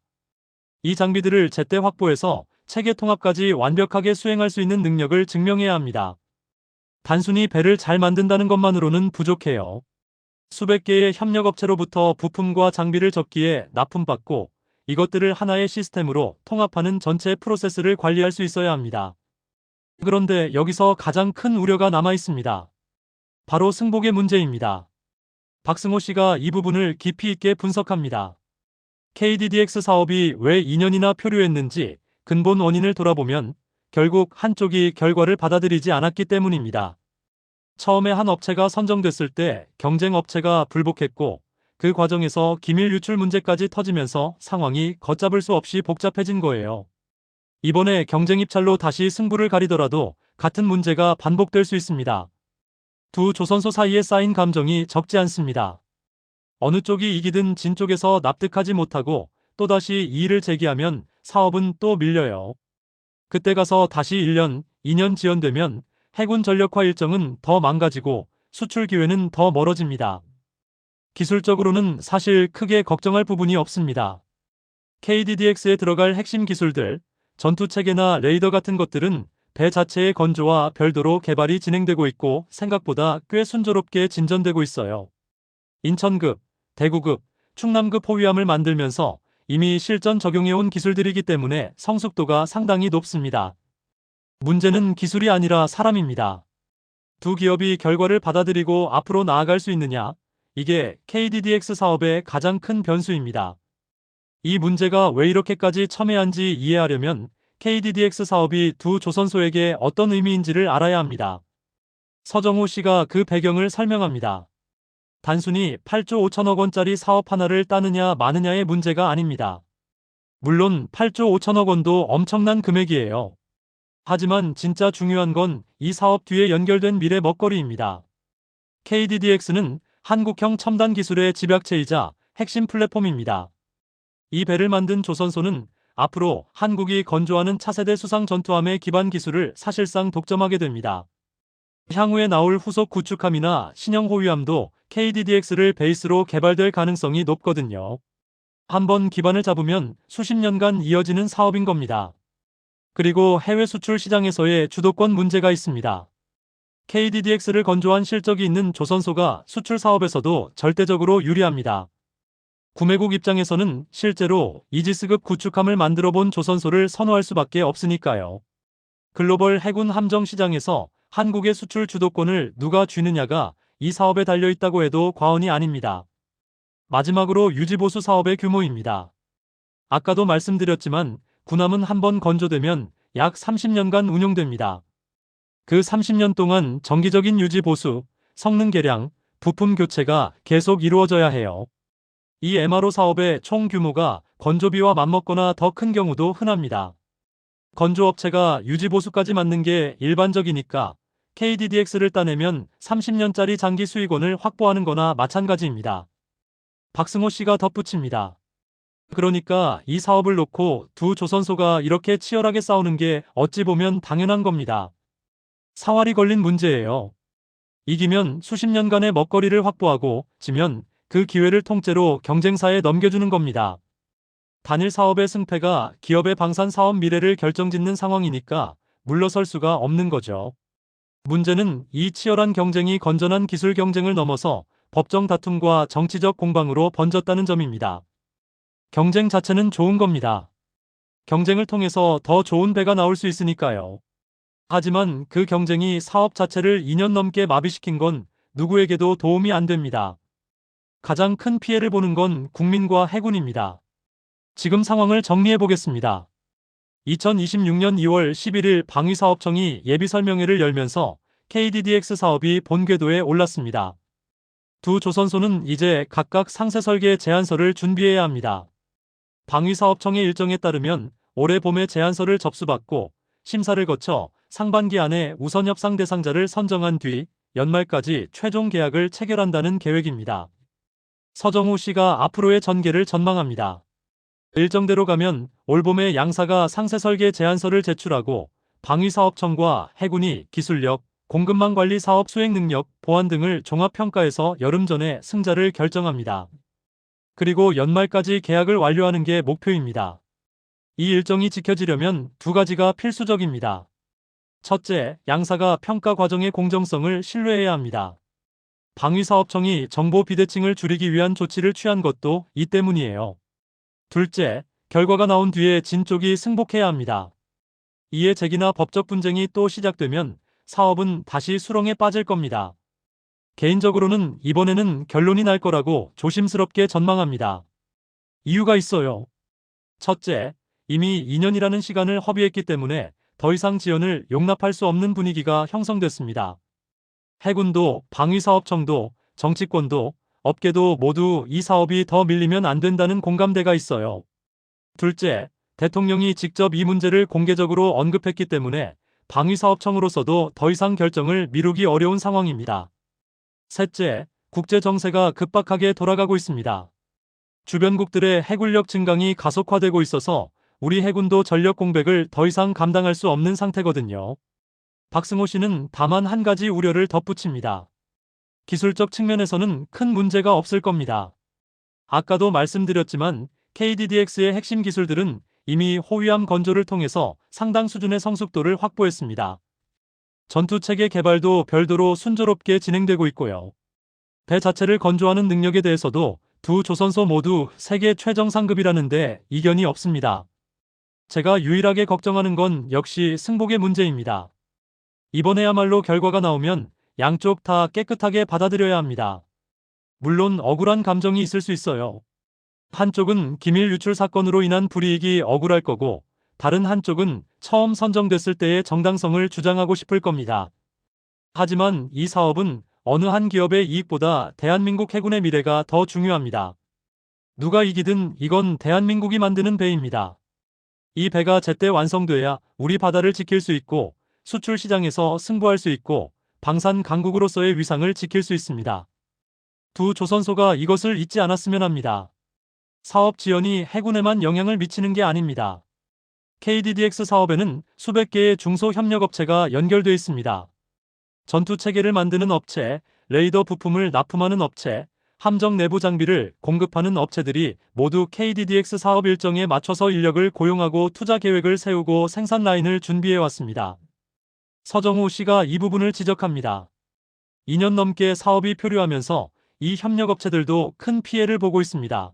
이 장비들을 제때 확보해서 체계 통합까지 완벽하게 수행할 수 있는 능력을 증명해야 합니다. 단순히 배를 잘 만든다는 것만으로는 부족해요. 수백 개의 협력업체로부터 부품과 장비를 접기에 납품받고 이것들을 하나의 시스템으로 통합하는 전체 프로세스를 관리할 수 있어야 합니다. 그런데 여기서 가장 큰 우려가 남아 있습니다. 바로 승복의 문제입니다. 박승호 씨가 이 부분을 깊이 있게 분석합니다. KDDX 사업이 왜 2년이나 표류했는지 근본 원인을 돌아보면 결국 한쪽이 결과를 받아들이지 않았기 때문입니다. 처음에 한 업체가 선정됐을 때 경쟁 업체가 불복했고 그 과정에서 기밀 유출 문제까지 터지면서 상황이 걷잡을 수 없이 복잡해진 거예요. 이번에 경쟁 입찰로 다시 승부를 가리더라도 같은 문제가 반복될 수 있습니다. 두 조선소 사이에 쌓인 감정이 적지 않습니다. 어느 쪽이 이기든 진 쪽에서 납득하지 못하고 또다시 이의를 제기하면 사업은 또 밀려요. 그때 가서 다시 1년, 2년 지연되면 해군 전력화 일정은 더 망가지고 수출 기회는 더 멀어집니다. 기술적으로는 사실 크게 걱정할 부분이 없습니다. KDDX에 들어갈 핵심 기술들, 전투체계나 레이더 같은 것들은 배 자체의 건조와 별도로 개발이 진행되고 있고 생각보다 꽤 순조롭게 진전되고 있어요. 인천급, 대구급, 충남급 호위함을 만들면서 이미 실전 적용해온 기술들이기 때문에 성숙도가 상당히 높습니다. 문제는 기술이 아니라 사람입니다. 두 기업이 결과를 받아들이고 앞으로 나아갈 수 있느냐? 이게 KDDX 사업의 가장 큰 변수입니다. 이 문제가 왜 이렇게까지 첨예한지 이해하려면 KDDX 사업이 두 조선소에게 어떤 의미인지를 알아야 합니다. 서정우 씨가 그 배경을 설명합니다. 단순히 8조 5천억 원짜리 사업 하나를 따느냐 마느냐의 문제가 아닙니다. 물론 8조 5천억 원도 엄청난 금액이에요. 하지만 진짜 중요한 건 이 사업 뒤에 연결된 미래 먹거리입니다. KDDX는 한국형 첨단 기술의 집약체이자 핵심 플랫폼입니다. 이 배를 만든 조선소는 앞으로 한국이 건조하는 차세대 수상 전투함의 기반 기술을 사실상 독점하게 됩니다. 향후에 나올 후속 구축함이나 신형 호위함도 KDDX를 베이스로 개발될 가능성이 높거든요. 한번 기반을 잡으면 수십 년간 이어지는 사업인 겁니다. 그리고 해외 수출 시장에서의 주도권 문제가 있습니다. KDDX를 건조한 실적이 있는 조선소가 수출 사업에서도 절대적으로 유리합니다. 구매국 입장에서는 실제로 이지스급 구축함을 만들어 본 조선소를 선호할 수밖에 없으니까요. 글로벌 해군 함정 시장에서 한국의 수출 주도권을 누가 쥐느냐가 이 사업에 달려 있다고 해도 과언이 아닙니다. 마지막으로 유지보수 사업의 규모입니다. 아까도 말씀드렸지만 군함은 한번 건조되면 약 30년간 운용됩니다. 그 30년 동안 정기적인 유지보수, 성능 개량, 부품 교체가 계속 이루어져야 해요. 이 MRO 사업의 총 규모가 건조비와 맞먹거나 더 큰 경우도 흔합니다. 건조업체가 유지보수까지 맡는 게 일반적이니까 KDDX를 따내면 30년짜리 장기 수익원을 확보하는 거나 마찬가지입니다. 박승호 씨가 덧붙입니다. 그러니까 이 사업을 놓고 두 조선소가 이렇게 치열하게 싸우는 게 어찌 보면 당연한 겁니다. 사활이 걸린 문제예요. 이기면 수십 년간의 먹거리를 확보하고 지면 그 기회를 통째로 경쟁사에 넘겨주는 겁니다. 단일 사업의 승패가 기업의 방산 사업 미래를 결정짓는 상황이니까 물러설 수가 없는 거죠. 문제는 이 치열한 경쟁이 건전한 기술 경쟁을 넘어서 법정 다툼과 정치적 공방으로 번졌다는 점입니다. 경쟁 자체는 좋은 겁니다. 경쟁을 통해서 더 좋은 배가 나올 수 있으니까요. 하지만 그 경쟁이 사업 자체를 2년 넘게 마비시킨 건 누구에게도 도움이 안 됩니다. 가장 큰 피해를 보는 건 국민과 해군입니다. 지금 상황을 정리해 보겠습니다. 2026년 2월 11일 방위사업청이 예비설명회를 열면서 KDDX 사업이 본궤도에 올랐습니다. 두 조선소는 이제 각각 상세 설계 제안서를 준비해야 합니다. 방위사업청의 일정에 따르면 올해 봄에 제안서를 접수받고 심사를 거쳐 상반기 안에 우선 협상 대상자를 선정한 뒤 연말까지 최종 계약을 체결한다는 계획입니다. 서정우 씨가 앞으로의 전개를 전망합니다. 일정대로 가면 올봄에 양사가 상세 설계 제안서를 제출하고 방위사업청과 해군이 기술력, 공급망 관리 사업 수행 능력, 보안 등을 종합평가해서 여름 전에 승자를 결정합니다. 그리고 연말까지 계약을 완료하는 게 목표입니다. 이 일정이 지켜지려면 두 가지가 필수적입니다. 첫째, 양사가 평가 과정의 공정성을 신뢰해야 합니다. 방위사업청이 정보 비대칭을 줄이기 위한 조치를 취한 것도 이 때문이에요. 둘째, 결과가 나온 뒤에 진 쪽이 승복해야 합니다. 이에 제기나 법적 분쟁이 또 시작되면 사업은 다시 수렁에 빠질 겁니다. 개인적으로는 이번에는 결론이 날 거라고 조심스럽게 전망합니다. 이유가 있어요. 첫째, 이미 2년이라는 시간을 허비했기 때문에 더 이상 지연을 용납할 수 없는 분위기가 형성됐습니다. 해군도 방위사업청도 정치권도 업계도 모두 이 사업이 더 밀리면 안 된다는 공감대가 있어요. 둘째, 대통령이 직접 이 문제를 공개적으로 언급했기 때문에 방위사업청으로서도 더 이상 결정을 미루기 어려운 상황입니다. 셋째, 국제 정세가 급박하게 돌아가고 있습니다. 주변국들의 해군력 증강이 가속화되고 있어서 우리 해군도 전력 공백을 더 이상 감당할 수 없는 상태거든요. 박승호 씨는 다만 한 가지 우려를 덧붙입니다. 기술적 측면에서는 큰 문제가 없을 겁니다. 아까도 말씀드렸지만 KDDX의 핵심 기술들은 이미 호위함 건조를 통해서 상당 수준의 성숙도를 확보했습니다. 전투체계 개발도 별도로 순조롭게 진행되고 있고요. 배 자체를 건조하는 능력에 대해서도 두 조선소 모두 세계 최정상급이라는데 이견이 없습니다. 제가 유일하게 걱정하는 건 역시 승복의 문제입니다. 이번에야말로 결과가 나오면 양쪽 다 깨끗하게 받아들여야 합니다. 물론 억울한 감정이 있을 수 있어요. 한쪽은 기밀 유출 사건으로 인한 불이익이 억울할 거고, 다른 한쪽은 처음 선정됐을 때의 정당성을 주장하고 싶을 겁니다. 하지만 이 사업은 어느 한 기업의 이익보다 대한민국 해군의 미래가 더 중요합니다. 누가 이기든 이건 대한민국이 만드는 배입니다. 이 배가 제때 완성돼야 우리 바다를 지킬 수 있고, 수출 시장에서 승부할 수 있고, 방산 강국으로서의 위상을 지킬 수 있습니다. 두 조선소가 이것을 잊지 않았으면 합니다. 사업 지연이 해군에만 영향을 미치는 게 아닙니다. KDDX 사업에는 수백 개의 중소협력업체가 연결돼 있습니다. 전투 체계를 만드는 업체, 레이더 부품을 납품하는 업체, 함정 내부 장비를 공급하는 업체들이 모두 KDDX 사업 일정에 맞춰서 인력을 고용하고 투자 계획을 세우고 생산 라인을 준비해 왔습니다. 서정우 씨가 이 부분을 지적합니다. 2년 넘게 사업이 표류하면서 이 협력업체들도 큰 피해를 보고 있습니다.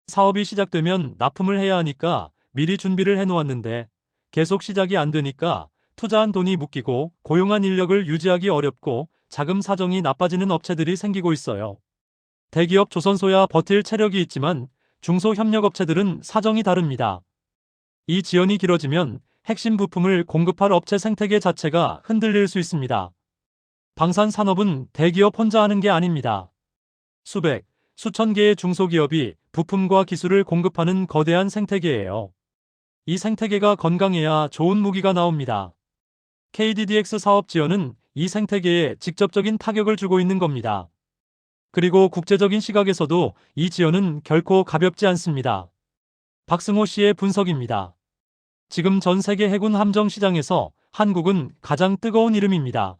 사업이 시작되면 납품을 해야 하니까 미리 준비를 해놓았는데 계속 시작이 안 되니까 투자한 돈이 묶이고 고용한 인력을 유지하기 어렵고 자금 사정이 나빠지는 업체들이 생기고 있어요. 대기업 조선소야 버틸 체력이 있지만 중소협력업체들은 사정이 다릅니다. 이 지연이 길어지면 핵심 부품을 공급할 업체 생태계 자체가 흔들릴 수 있습니다. 방산 산업은 대기업 혼자 하는 게 아닙니다. 수백, 수천 개의 중소기업이 부품과 기술을 공급하는 거대한 생태계예요. 이 생태계가 건강해야 좋은 무기가 나옵니다. KDDX 사업 지원은 이 생태계에 직접적인 타격을 주고 있는 겁니다. 그리고 국제적인 시각에서도 이 지원은 결코 가볍지 않습니다. 박승호 씨의 분석입니다. 지금 전 세계 해군 함정 시장에서 한국은 가장 뜨거운 이름입니다.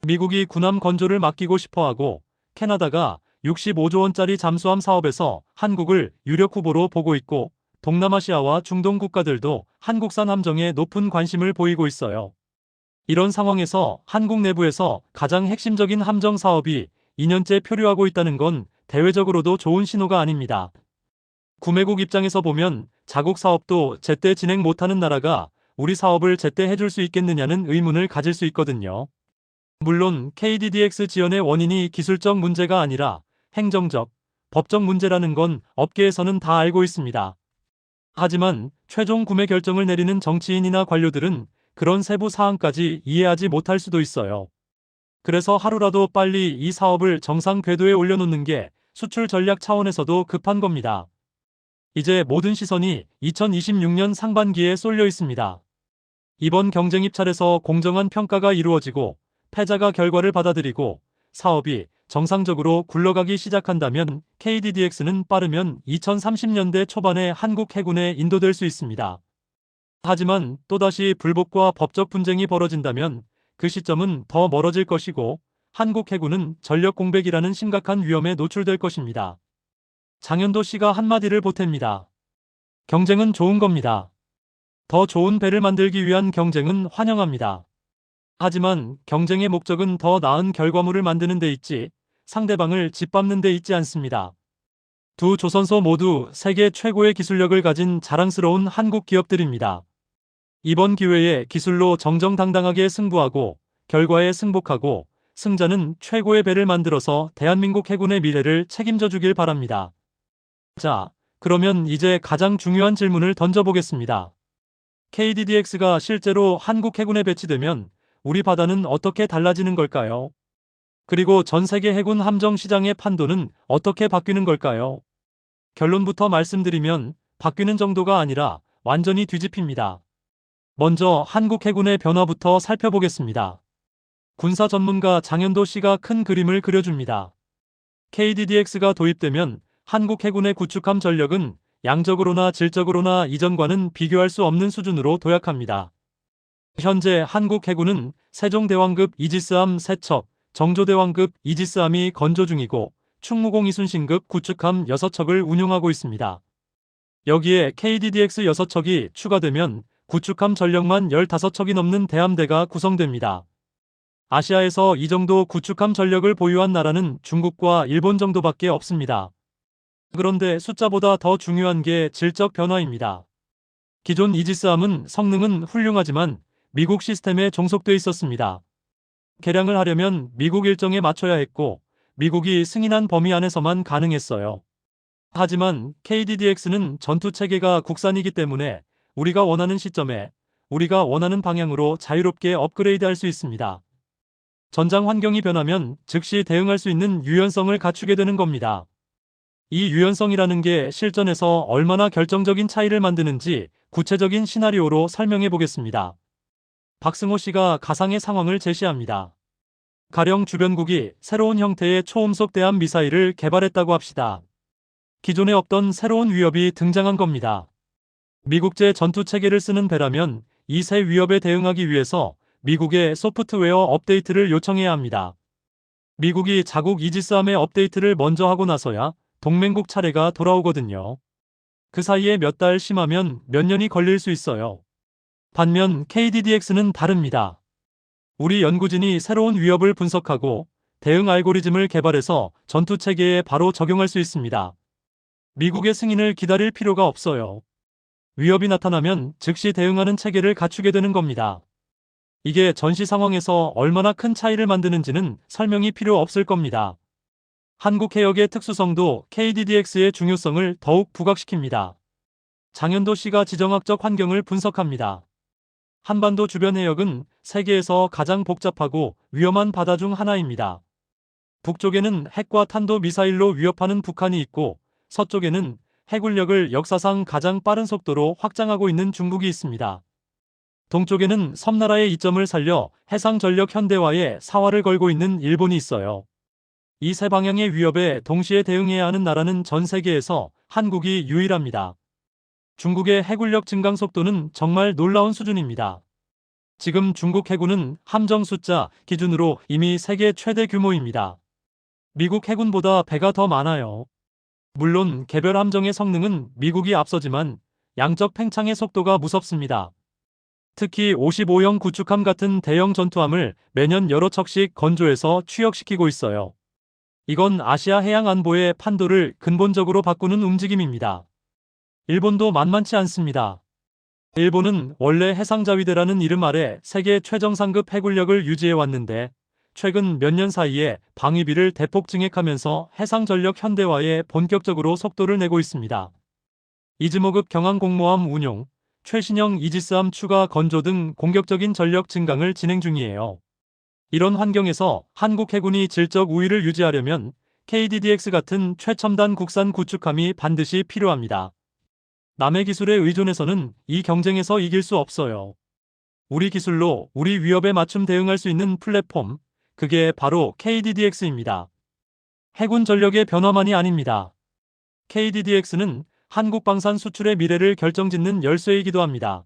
미국이 군함 건조를 맡기고 싶어하고 캐나다가 65조 원짜리 잠수함 사업에서 한국을 유력 후보로 보고 있고 동남아시아와 중동 국가들도 한국산 함정에 높은 관심을 보이고 있어요. 이런 상황에서 한국 내부에서 가장 핵심적인 함정 사업이 2년째 표류하고 있다는 건 대외적으로도 좋은 신호가 아닙니다. 구매국 입장에서 보면 자국 사업도 제때 진행 못하는 나라가 우리 사업을 제때 해줄 수 있겠느냐는 의문을 가질 수 있거든요. 물론 KDDX 지원의 원인이 기술적 문제가 아니라 행정적, 법적 문제라는 건 업계에서는 다 알고 있습니다. 하지만 최종 구매 결정을 내리는 정치인이나 관료들은 그런 세부 사항까지 이해하지 못할 수도 있어요. 그래서 하루라도 빨리 이 사업을 정상 궤도에 올려놓는 게 수출 전략 차원에서도 급한 겁니다. 이제 모든 시선이 2026년 상반기에 쏠려 있습니다. 이번 경쟁 입찰에서 공정한 평가가 이루어지고 패자가 결과를 받아들이고 사업이 정상적으로 굴러가기 시작한다면 KDDX는 빠르면 2030년대 초반에 한국 해군에 인도될 수 있습니다. 하지만 또다시 불복과 법적 분쟁이 벌어진다면 그 시점은 더 멀어질 것이고 한국 해군은 전력 공백이라는 심각한 위험에 노출될 것입니다. 장현도 씨가 한마디를 보탭니다. 경쟁은 좋은 겁니다. 더 좋은 배를 만들기 위한 경쟁은 환영합니다. 하지만 경쟁의 목적은 더 나은 결과물을 만드는 데 있지 상대방을 짓밟는 데 있지 않습니다. 두 조선소 모두 세계 최고의 기술력을 가진 자랑스러운 한국 기업들입니다. 이번 기회에 기술로 정정당당하게 승부하고 결과에 승복하고 승자는 최고의 배를 만들어서 대한민국 해군의 미래를 책임져 주길 바랍니다. 자, 그러면 이제 가장 중요한 질문을 던져보겠습니다. KDDX가 실제로 한국 해군에 배치되면 우리 바다는 어떻게 달라지는 걸까요? 그리고 전 세계 해군 함정 시장의 판도는 어떻게 바뀌는 걸까요? 결론부터 말씀드리면 바뀌는 정도가 아니라 완전히 뒤집힙니다. 먼저 한국 해군의 변화부터 살펴보겠습니다. 군사 전문가 장현도 씨가 큰 그림을 그려줍니다. KDDX가 도입되면 한국 해군의 구축함 전력은 양적으로나 질적으로나 이전과는 비교할 수 없는 수준으로 도약합니다. 현재 한국 해군은 세종대왕급 이지스함 3척, 정조대왕급 이지스함이 건조 중이고 충무공 이순신급 구축함 6척을 운용하고 있습니다. 여기에 KDDX 6척이 추가되면 구축함 전력만 15척이 넘는 대함대가 구성됩니다. 아시아에서 이 정도 구축함 전력을 보유한 나라는 중국과 일본 정도밖에 없습니다. 그런데 숫자보다 더 중요한 게 질적 변화입니다. 기존 이지스함은 성능은 훌륭하지만 미국 시스템에 종속돼 있었습니다. 개량을 하려면 미국 일정에 맞춰야 했고 미국이 승인한 범위 안에서만 가능했어요. 하지만 KDDX는 전투 체계가 국산이기 때문에 우리가 원하는 시점에 우리가 원하는 방향으로 자유롭게 업그레이드할 수 있습니다. 전장 환경이 변하면 즉시 대응할 수 있는 유연성을 갖추게 되는 겁니다. 이 유연성이라는 게 실전에서 얼마나 결정적인 차이를 만드는지 구체적인 시나리오로 설명해 보겠습니다. 박승호 씨가 가상의 상황을 제시합니다. 가령 주변국이 새로운 형태의 초음속 대함 미사일을 개발했다고 합시다. 기존에 없던 새로운 위협이 등장한 겁니다. 미국제 전투 체계를 쓰는 배라면 이 새 위협에 대응하기 위해서 미국의 소프트웨어 업데이트를 요청해야 합니다. 미국이 자국 이지스함의 업데이트를 먼저 하고 나서야 동맹국 차례가 돌아오거든요. 그 사이에 몇 달 심하면 몇 년이 걸릴 수 있어요. 반면 KDDX는 다릅니다. 우리 연구진이 새로운 위협을 분석하고 대응 알고리즘을 개발해서 전투 체계에 바로 적용할 수 있습니다. 미국의 승인을 기다릴 필요가 없어요. 위협이 나타나면 즉시 대응하는 체계를 갖추게 되는 겁니다. 이게 전시 상황에서 얼마나 큰 차이를 만드는지는 설명이 필요 없을 겁니다. 한국 해역의 특수성도 KDDX의 중요성을 더욱 부각시킵니다. 장현도 씨가 지정학적 환경을 분석합니다. 한반도 주변 해역은 세계에서 가장 복잡하고 위험한 바다 중 하나입니다. 북쪽에는 핵과 탄도 미사일로 위협하는 북한이 있고 서쪽에는 해군력을 역사상 가장 빠른 속도로 확장하고 있는 중국이 있습니다. 동쪽에는 섬나라의 이점을 살려 해상전력 현대화에 사활을 걸고 있는 일본이 있어요. 이 세 방향의 위협에 동시에 대응해야 하는 나라는 전 세계에서 한국이 유일합니다. 중국의 해군력 증강 속도는 정말 놀라운 수준입니다. 지금 중국 해군은 함정 숫자 기준으로 이미 세계 최대 규모입니다. 미국 해군보다 배가 더 많아요. 물론 개별 함정의 성능은 미국이 앞서지만 양적 팽창의 속도가 무섭습니다. 특히 55형 구축함 같은 대형 전투함을 매년 여러 척씩 건조해서 취역시키고 있어요. 이건 아시아 해양 안보의 판도를 근본적으로 바꾸는 움직임입니다. 일본도 만만치 않습니다. 일본은 원래 해상자위대라는 이름 아래 세계 최정 상급 해군력을 유지해 왔는데 최근 몇 년 사이에 방위비를 대폭 증액하면서 해상전력 현대화에 본격적으로 속도를 내고 있습니다. 이즈모급 경항공모함 운용, 최신형 이지스함 추가 건조 등 공격적인 전력 증강을 진행 중이에요. 이런 환경에서 한국 해군이 질적 우위를 유지하려면 KDDX 같은 최첨단 국산 구축함이 반드시 필요합니다. 남의 기술에 의존해서는 이 경쟁에서 이길 수 없어요. 우리 기술로 우리 위협에 맞춤 대응할 수 있는 플랫폼, 그게 바로 KDDX입니다. 해군 전력의 변화만이 아닙니다. KDDX는 한국 방산 수출의 미래를 결정짓는 열쇠이기도 합니다.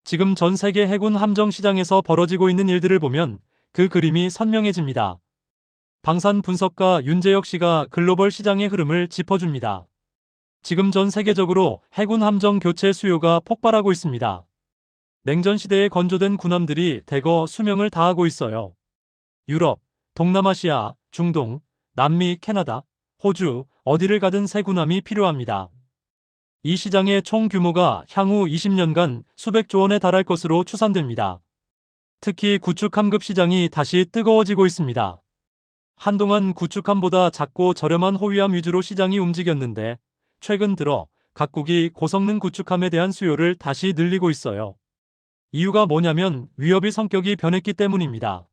지금 전 세계 해군 함정 시장에서 벌어지고 있는 일들을 보면 그 그림이 선명해집니다. 방산 분석가 윤재혁 씨가 글로벌 시장의 흐름을 짚어줍니다. 지금 전 세계적으로 해군 함정 교체 수요가 폭발하고 있습니다. 냉전 시대에 건조된 군함들이 대거 수명을 다하고 있어요. 유럽, 동남아시아, 중동, 남미, 캐나다, 호주, 어디를 가든 새 군함이 필요합니다. 이 시장의 총 규모가 향후 20년간 수백조 원에 달할 것으로 추산됩니다. 특히 구축함급 시장이 다시 뜨거워지고 있습니다. 한동안 구축함보다 작고 저렴한 호위함 위주로 시장이 움직였는데 최근 들어 각국이 고성능 구축함에 대한 수요를 다시 늘리고 있어요. 이유가 뭐냐면 위협의 성격이 변했기 때문입니다.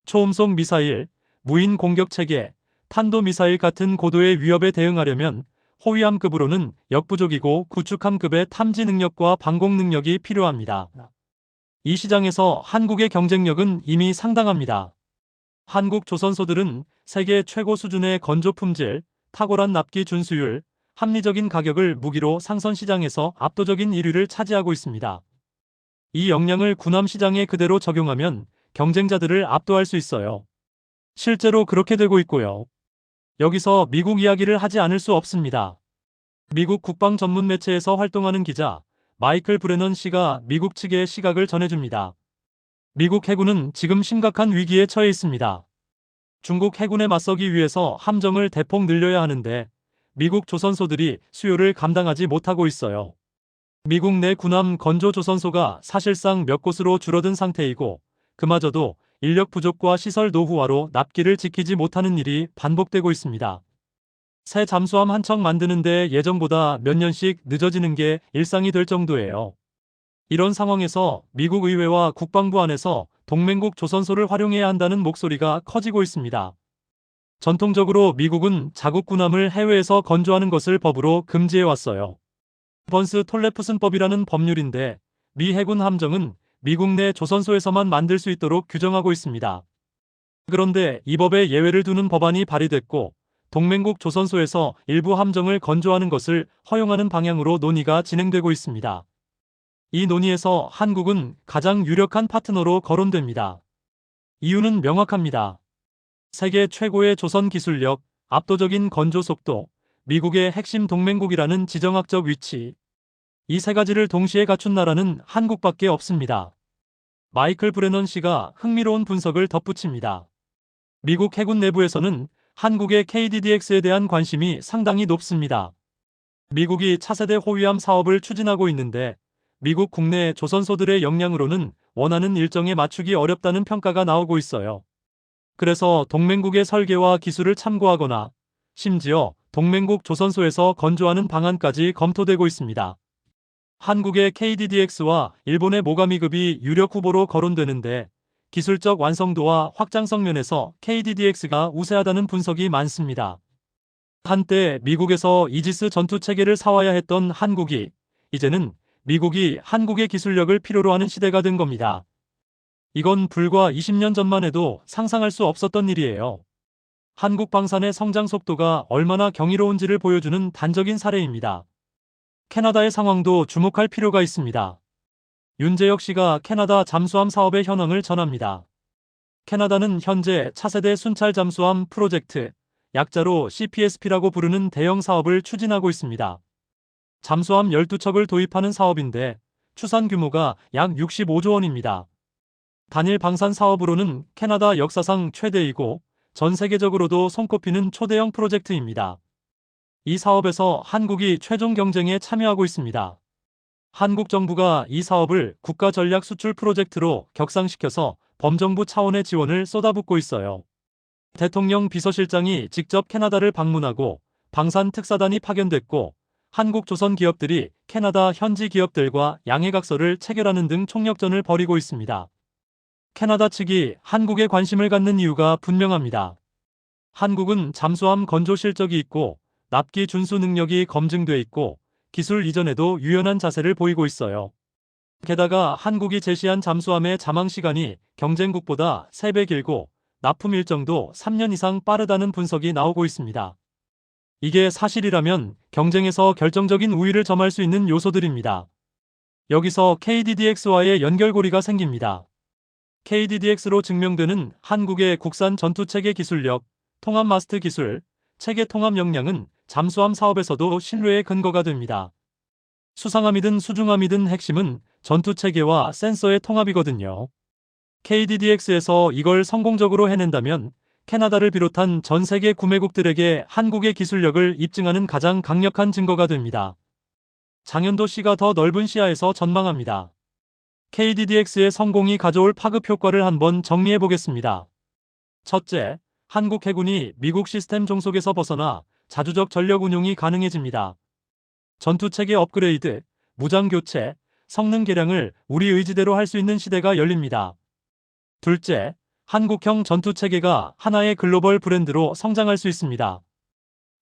초음속 미사일, 무인 공격 체계, 탄도미사일 같은 고도의 위협에 대응하려면 호위함급으로는 역부족이고 구축함급의 탐지 능력과 방공 능력이 필요합니다. 이 시장에서 한국의 경쟁력은 이미 상당합니다. 한국 조선소들은 세계 최고 수준의 건조 품질, 탁월한 납기 준수율, 합리적인 가격을 무기로 상선 시장에서 압도적인 1위를 차지하고 있습니다. 이 역량을 군함 시장에 그대로 적용하면 경쟁자들을 압도할 수 있어요. 실제로 그렇게 되고 있고요. 여기서 미국 이야기를 하지 않을 수 없습니다. 미국 국방 전문 매체에서 활동하는 기자 마이클 브레넌 씨가 미국 측의 시각을 전해줍니다. 미국 해군은 지금 심각한 위기에 처해 있습니다. 중국 해군에 맞서기 위해서 함정을 대폭 늘려야 하는데 미국 조선소들이 수요를 감당하지 못하고 있어요. 미국 내 군함 건조 조선소가 사실상 몇 곳으로 줄어든 상태이고 그마저도 인력 부족과 시설 노후화로 납기를 지키지 못하는 일이 반복되고 있습니다. 새 잠수함 한 척 만드는데 예정보다 몇 년씩 늦어지는 게 일상이 될 정도예요. 이런 상황에서 미국 의회와 국방부 안에서 동맹국 조선소를 활용해야 한다는 목소리가 커지고 있습니다. 전통적으로 미국은 자국 군함을 해외에서 건조하는 것을 법으로 금지해 왔어요. 번스 톨레프슨법이라는 법률인데 미 해군 함정은 미국 내 조선소에서만 만들 수 있도록 규정하고 있습니다. 그런데 이 법에 예외를 두는 법안이 발의됐고 동맹국 조선소에서 일부 함정을 건조하는 것을 허용하는 방향으로 논의가 진행되고 있습니다. 이 논의에서 한국은 가장 유력한 파트너로 거론됩니다. 이유는 명확합니다. 세계 최고의 조선 기술력, 압도적인 건조 속도, 미국의 핵심 동맹국이라는 지정학적 위치. 이 세 가지를 동시에 갖춘 나라는 한국밖에 없습니다. 마이클 브레넌 씨가 흥미로운 분석을 덧붙입니다. 미국 해군 내부에서는 한국의 KDDX에 대한 관심이 상당히 높습니다. 미국이 차세대 호위함 사업을 추진하고 있는데 미국 국내 조선소들의 역량으로는 원하는 일정에 맞추기 어렵다는 평가가 나오고 있어요. 그래서 동맹국의 설계와 기술을 참고하거나 심지어 동맹국 조선소에서 건조하는 방안까지 검토되고 있습니다. 한국의 KDDX와 일본의 모가미급이 유력 후보로 거론되는데 기술적 완성도와 확장성 면에서 KDDX가 우세하다는 분석이 많습니다. 한때 미국에서 이지스 전투체계를 사와야 했던 한국이 이제는 미국이 한국의 기술력을 필요로 하는 시대가 된 겁니다. 이건 불과 20년 전만 해도 상상할 수 없었던 일이에요. 한국 방산의 성장 속도가 얼마나 경이로운지를 보여주는 단적인 사례입니다. 캐나다의 상황도 주목할 필요가 있습니다. 윤재혁 씨가 캐나다 잠수함 사업의 현황을 전합니다. 캐나다는 현재 차세대 순찰 잠수함 프로젝트, 약자로 CPSP라고 부르는 대형 사업을 추진하고 있습니다. 잠수함 12척을 도입하는 사업인데 추산 규모가 약 65조 원입니다. 단일 방산 사업으로는 캐나다 역사상 최대이고 전 세계적으로도 손꼽히는 초대형 프로젝트입니다. 이 사업에서 한국이 최종 경쟁에 참여하고 있습니다. 한국 정부가 이 사업을 국가 전략 수출 프로젝트로 격상시켜서 범정부 차원의 지원을 쏟아붓고 있어요. 대통령 비서실장이 직접 캐나다를 방문하고 방산 특사단이 파견됐고 한국 조선 기업들이 캐나다 현지 기업들과 양해각서를 체결하는 등 총력전을 벌이고 있습니다. 캐나다 측이 한국에 관심을 갖는 이유가 분명합니다. 한국은 잠수함 건조 실적이 있고 납기 준수 능력이 검증돼 있고 기술 이전에도 유연한 자세를 보이고 있어요. 게다가 한국이 제시한 잠수함의 잠항 시간이 경쟁국보다 3배 길고 납품 일정도 3년 이상 빠르다는 분석이 나오고 있습니다. 이게 사실이라면 경쟁에서 결정적인 우위를 점할 수 있는 요소들입니다. 여기서 KDDX와의 연결고리가 생깁니다. KDDX로 증명되는 한국의 국산 전투체계 기술력, 통합 마스트 기술, 체계 통합 역량은 잠수함 사업에서도 신뢰의 근거가 됩니다. 수상함이든 수중함이든 핵심은 전투체계와 센서의 통합이거든요. KDDX에서 이걸 성공적으로 해낸다면 캐나다를 비롯한 전 세계 구매국들에게 한국의 기술력을 입증하는 가장 강력한 증거가 됩니다. 장현도 씨가 더 넓은 시야에서 전망합니다. KDDX의 성공이 가져올 파급 효과를 한번 정리해 보겠습니다. 첫째, 한국 해군이 미국 시스템 종속에서 벗어나 자주적 전력 운용이 가능해집니다. 전투체계 업그레이드, 무장 교체, 성능 개량을 우리 의지대로 할 수 있는 시대가 열립니다. 둘째, 한국형 전투체계가 하나의 글로벌 브랜드로 성장할 수 있습니다.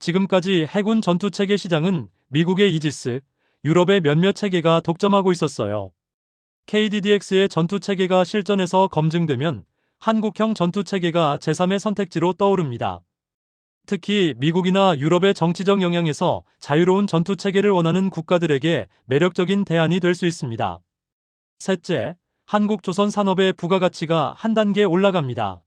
지금까지 해군 전투체계 시장은 미국의 이지스, 유럽의 몇몇 체계가 독점하고 있었어요. KDDX의 전투체계가 실전에서 검증되면 한국형 전투체계가 제3의 선택지로 떠오릅니다. 특히 미국이나 유럽의 정치적 영향에서 자유로운 전투체계를 원하는 국가들에게 매력적인 대안이 될 수 있습니다. 셋째, 한국 조선 산업의 부가가치가 한 단계 올라갑니다.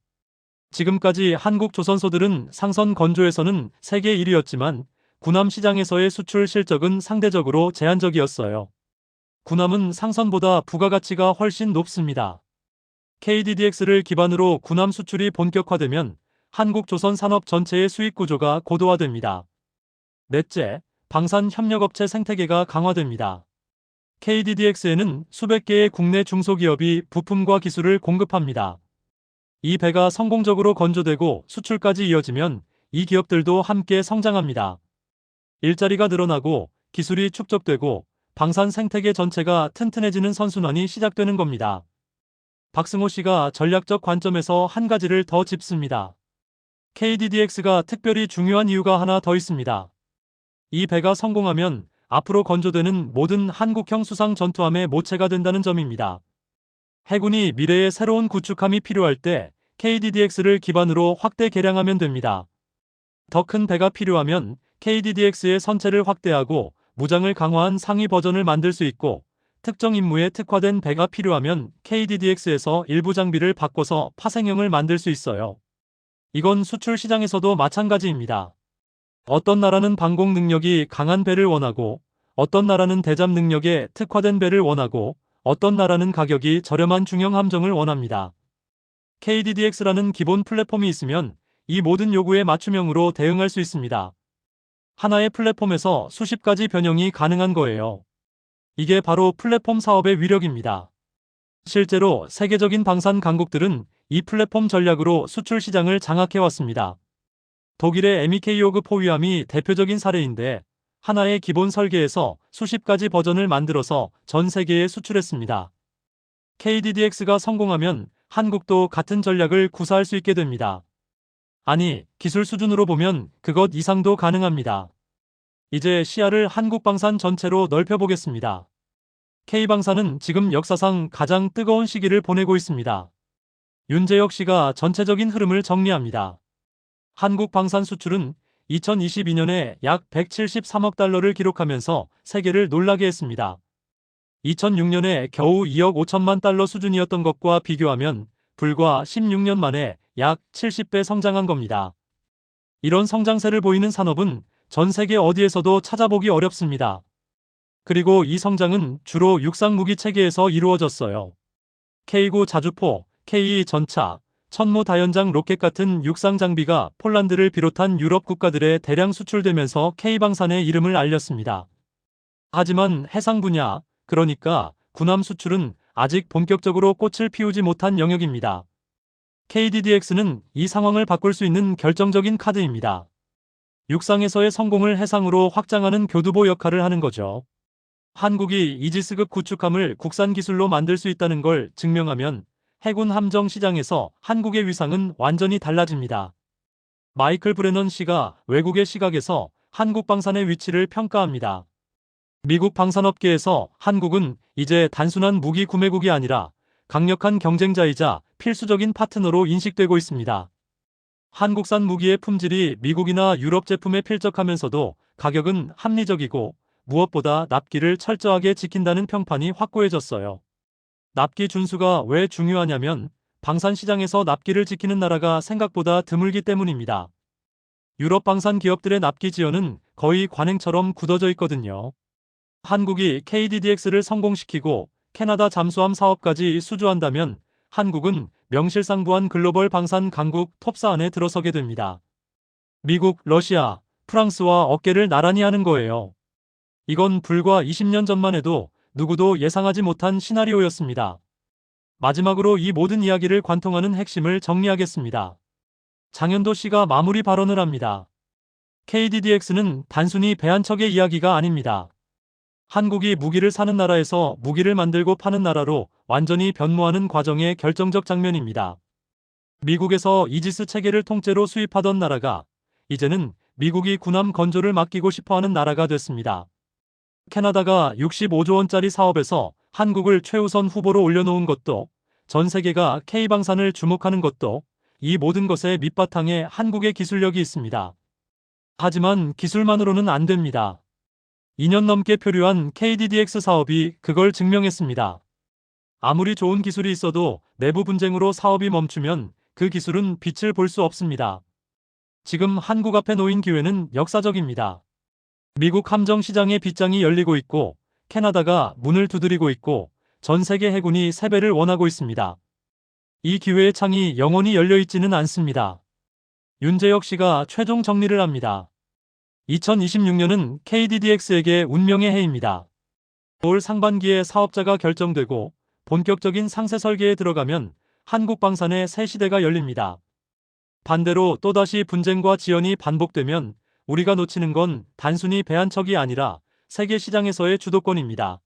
지금까지 한국 조선소들은 상선 건조에서는 세계 1위였지만 군함 시장에서의 수출 실적은 상대적으로 제한적이었어요. 군함은 상선보다 부가가치가 훨씬 높습니다. KDDX를 기반으로 군함 수출이 본격화되면 한국조선 산업 전체의 수익 구조가 고도화됩니다. 넷째, 방산 협력업체 생태계가 강화됩니다. KDDX에는 수백 개의 국내 중소기업이 부품과 기술을 공급합니다. 이 배가 성공적으로 건조되고 수출까지 이어지면 이 기업들도 함께 성장합니다. 일자리가 늘어나고 기술이 축적되고 방산 생태계 전체가 튼튼해지는 선순환이 시작되는 겁니다. 박승호 씨가 전략적 관점에서 한 가지를 더 짚습니다. KDDX가 특별히 중요한 이유가 하나 더 있습니다. 이 배가 성공하면 앞으로 건조되는 모든 한국형 수상 전투함의 모체가 된다는 점입니다. 해군이 미래의 새로운 구축함이 필요할 때 KDDX를 기반으로 확대 개량하면 됩니다. 더 큰 배가 필요하면 KDDX의 선체를 확대하고 무장을 강화한 상위 버전을 만들 수 있고, 특정 임무에 특화된 배가 필요하면 KDDX에서 일부 장비를 바꿔서 파생형을 만들 수 있어요. 이건 수출 시장에서도 마찬가지입니다. 어떤 나라는 방공 능력이 강한 배를 원하고, 어떤 나라는 대잠 능력에 특화된 배를 원하고, 어떤 나라는 가격이 저렴한 중형 함정을 원합니다. KDDX라는 기본 플랫폼이 있으면 이 모든 요구에 맞춤형으로 대응할 수 있습니다. 하나의 플랫폼에서 수십 가지 변형이 가능한 거예요. 이게 바로 플랫폼 사업의 위력입니다. 실제로 세계적인 방산 강국들은 이 플랫폼 전략으로 수출 시장을 장악해왔습니다. 독일의 MEK호그 포위함이 대표적인 사례인데, 하나의 기본 설계에서 수십 가지 버전을 만들어서 전 세계에 수출했습니다. KDDX가 성공하면 한국도 같은 전략을 구사할 수 있게 됩니다. 아니, 기술 수준으로 보면 그것 이상도 가능합니다. 이제 시야를 한국방산 전체로 넓혀보겠습니다. K방산은 지금 역사상 가장 뜨거운 시기를 보내고 있습니다. 윤재혁 씨가 전체적인 흐름을 정리합니다. 한국 방산 수출은 2022년에 약 173억 달러를 기록하면서 세계를 놀라게 했습니다. 2006년에 겨우 2억 5천만 달러 수준이었던 것과 비교하면 불과 16년 만에 약 70배 성장한 겁니다. 이런 성장세를 보이는 산업은 전 세계 어디에서도 찾아보기 어렵습니다. 그리고 이 성장은 주로 육상무기 체계에서 이루어졌어요. K9 자주포, K2 전차, 천무 다연장 로켓 같은 육상 장비가 폴란드를 비롯한 유럽 국가들에 대량 수출되면서 K방산의 이름을 알렸습니다. 하지만 해상 분야, 그러니까 군함 수출은 아직 본격적으로 꽃을 피우지 못한 영역입니다. KDDX는 이 상황을 바꿀 수 있는 결정적인 카드입니다. 육상에서의 성공을 해상으로 확장하는 교두보 역할을 하는 거죠. 한국이 이지스급 구축함을 국산 기술로 만들 수 있다는 걸 증명하면 해군 함정 시장에서 한국의 위상은 완전히 달라집니다. 마이클 브레넌 씨가 외국의 시각에서 한국 방산의 위치를 평가합니다. 미국 방산업계에서 한국은 이제 단순한 무기 구매국이 아니라 강력한 경쟁자이자 필수적인 파트너로 인식되고 있습니다. 한국산 무기의 품질이 미국이나 유럽 제품에 필적하면서도 가격은 합리적이고 무엇보다 납기를 철저하게 지킨다는 평판이 확고해졌어요. 납기 준수가 왜 중요하냐면 방산 시장에서 납기를 지키는 나라가 생각보다 드물기 때문입니다. 유럽 방산 기업들의 납기 지연은 거의 관행처럼 굳어져 있거든요. 한국이 KDDX를 성공시키고 캐나다 잠수함 사업까지 수주한다면 한국은 명실상부한 글로벌 방산 강국 톱4 안에 들어서게 됩니다. 미국, 러시아, 프랑스와 어깨를 나란히 하는 거예요. 이건 불과 20년 전만 해도 누구도 예상하지 못한 시나리오였습니다. 마지막으로 이 모든 이야기를 관통하는 핵심을 정리하겠습니다. 장현도 씨가 마무리 발언을 합니다. KDDX는 단순히 배 한 척의 이야기가 아닙니다. 한국이 무기를 사는 나라에서 무기를 만들고 파는 나라로 완전히 변모하는 과정의 결정적 장면입니다. 미국에서 이지스 체계를 통째로 수입하던 나라가 이제는 미국이 군함 건조를 맡기고 싶어하는 나라가 됐습니다. 캐나다가 65조 원짜리 사업에서 한국을 최우선 후보로 올려놓은 것도, 전 세계가 K방산을 주목하는 것도 이 모든 것의 밑바탕에 한국의 기술력이 있습니다. 하지만 기술만으로는 안 됩니다. 2년 넘게 표류한 KDDX 사업이 그걸 증명했습니다. 아무리 좋은 기술이 있어도 내부 분쟁으로 사업이 멈추면 그 기술은 빛을 볼 수 없습니다. 지금 한국 앞에 놓인 기회는 역사적입니다. 미국 함정 시장의 빗장이 열리고 있고 캐나다가 문을 두드리고 있고 전 세계 해군이 세배를 원하고 있습니다. 이 기회의 창이 영원히 열려 있지는 않습니다. 윤재혁 씨가 최종 정리를 합니다. 2026년은 KDDX에게 운명의 해입니다. 올 상반기에 사업자가 결정되고 본격적인 상세 설계에 들어가면 한국 방산의 새 시대가 열립니다. 반대로 또다시 분쟁과 지연이 반복되면 우리가 놓치는 건 단순히 배 한 척이 아니라 세계 시장에서의 주도권입니다.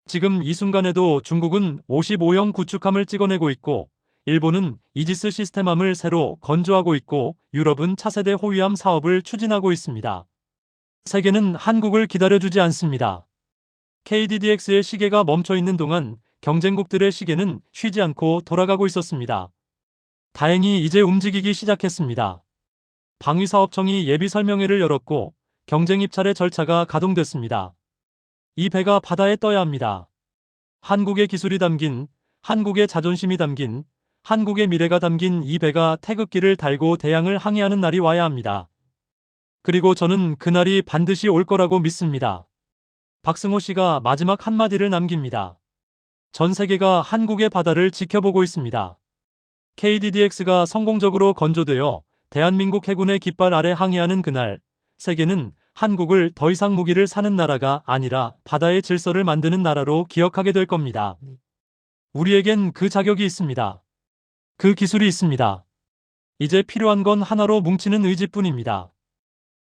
지금 이 순간에도 중국은 55형 구축함을 찍어내고 있고 일본은 이지스 시스템함을 새로 건조하고 있고 유럽은 차세대 호위함 사업을 추진하고 있습니다. 세계는 한국을 기다려주지 않습니다. KDDX의 시계가 멈춰 있는 동안 경쟁국들의 시계는 쉬지 않고 돌아가고 있었습니다. 다행히 이제 움직이기 시작했습니다. 방위사업청이 예비 설명회를 열었고 경쟁 입찰의 절차가 가동됐습니다. 이 배가 바다에 떠야 합니다. 한국의 기술이 담긴, 한국의 자존심이 담긴, 한국의 미래가 담긴 이 배가 태극기를 달고 대양을 항해하는 날이 와야 합니다. 그리고 저는 그날이 반드시 올 거라고 믿습니다. 박승호 씨가 마지막 한마디를 남깁니다. 전 세계가 한국의 바다를 지켜보고 있습니다. KDDX가 성공적으로 건조되어 대한민국 해군의 깃발 아래 항해하는 그날, 세계는 한국을 더 이상 무기를 사는 나라가 아니라 바다의 질서를 만드는 나라로 기억하게 될 겁니다. 우리에겐 그 자격이 있습니다. 그 기술이 있습니다. 이제 필요한 건 하나로 뭉치는 의지뿐입니다.